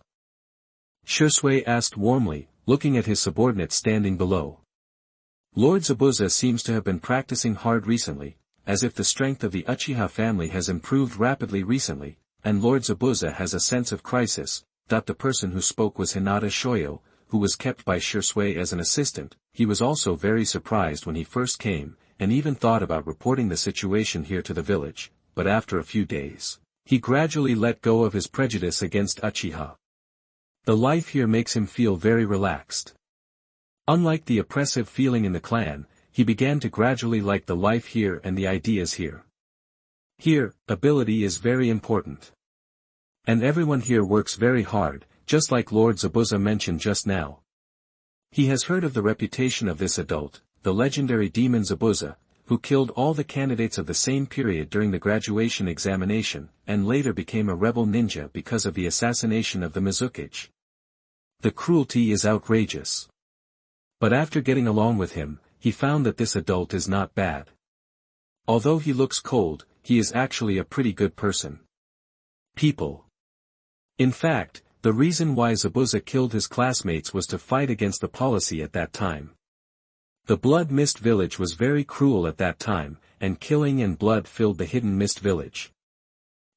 Shursui asked warmly, looking at his subordinate standing below. Lord Zabuza seems to have been practicing hard recently, as if the strength of the Uchiha family has improved rapidly recently, and Lord Zabuza has a sense of crisis. The person who spoke was Hinata Shoyo, who was kept by Shursui as an assistant. He was also very surprised when he first came, and even thought about reporting the situation here to the village, but after a few days, he gradually let go of his prejudice against Uchiha. The life here makes him feel very relaxed. Unlike the oppressive feeling in the clan, he began to gradually like the life here and the ideas here. Here, ability is very important. And everyone here works very hard, just like Lord Zabuza mentioned just now. He has heard of the reputation of this adult, the legendary demon Zabuza, who killed all the candidates of the same period during the graduation examination, and later became a rebel ninja because of the assassination of the Mizukage. The cruelty is outrageous. But after getting along with him, he found that this adult is not bad. Although he looks cold, he is actually a pretty good person. People. In fact, the reason why Zabuza killed his classmates was to fight against the policy at that time. The Blood Mist village was very cruel at that time, and killing and blood filled the Hidden Mist village.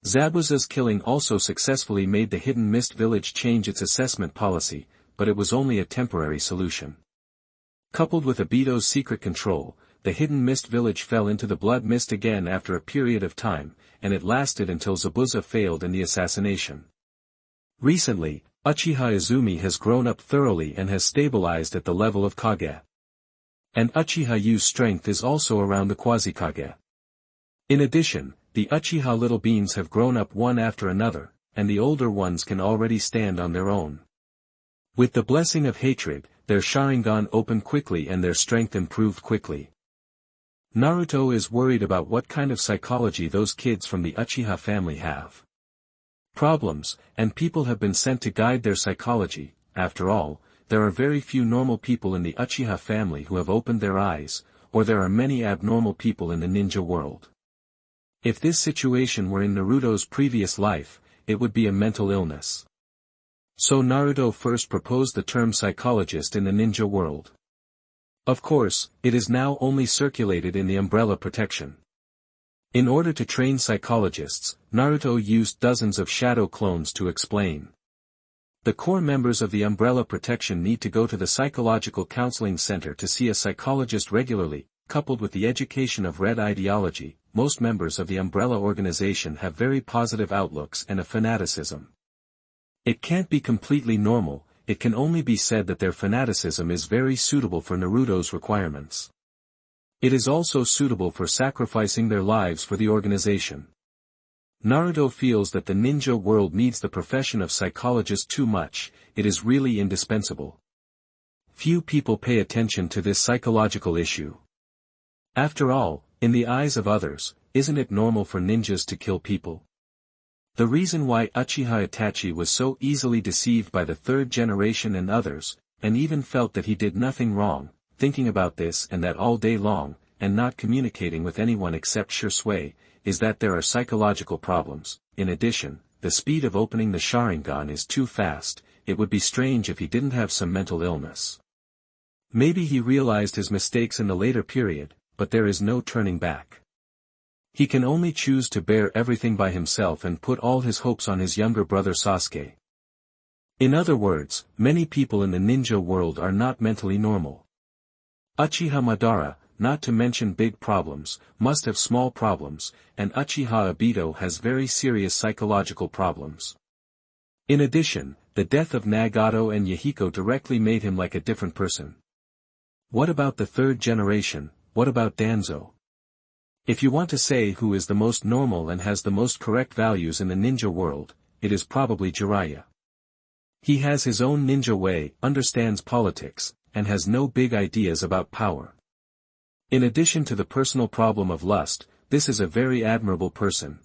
Zabuza's killing also successfully made the Hidden Mist village change its assessment policy, but it was only a temporary solution. Coupled with Obito's secret control, the Hidden Mist village fell into the Blood Mist again after a period of time, and it lasted until Zabuza failed in the assassination. Recently, Uchiha Izumi has grown up thoroughly and has stabilized at the level of Kage. And Uchiha Yu's strength is also around the Quasi-Kage. In addition, the Uchiha little beings have grown up one after another, and the older ones can already stand on their own. With the blessing of hatred, their Sharingan opened quickly and their strength improved quickly. Naruto is worried about what kind of psychology those kids from the Uchiha family have. Problems, and people have been sent to guide their psychology. After all, there are very few normal people in the Uchiha family who have opened their eyes, or there are many abnormal people in the ninja world. If this situation were in Naruto's previous life, it would be a mental illness. So Naruto first proposed the term psychologist in the ninja world. Of course, it is now only circulated in the umbrella protection. In order to train psychologists, Naruto used dozens of shadow clones to explain. The core members of the umbrella protection need to go to the psychological counseling center to see a psychologist regularly. Coupled with the education of red ideology, most members of the umbrella organization have very positive outlooks and a fanaticism. It can't be completely normal, it can only be said that their fanaticism is very suitable for Naruto's requirements. It is also suitable for sacrificing their lives for the organization. Naruto feels that the ninja world needs the profession of psychologist too much, it is really indispensable. Few people pay attention to this psychological issue. After all, in the eyes of others, isn't it normal for ninjas to kill people? The reason why Uchiha Itachi was so easily deceived by the third generation and others, and even felt that he did nothing wrong, thinking about this and that all day long, and not communicating with anyone except Shursui, is that there are psychological problems. In addition, the speed of opening the Sharingan is too fast, it would be strange if he didn't have some mental illness. Maybe he realized his mistakes in the later period, but there is no turning back. He can only choose to bear everything by himself and put all his hopes on his younger brother Sasuke. In other words, many people in the ninja world are not mentally normal. Uchiha Madara, not to mention big problems, must have small problems, and Uchiha Obito has very serious psychological problems. In addition, the death of Nagato and Yahiko directly made him like a different person. What about the third generation? What about Danzo? If you want to say who is the most normal and has the most correct values in the ninja world, it is probably Jiraiya. He has his own ninja way, understands politics, and has no big ideas about power. In addition to the personal problem of lust, this is a very admirable person,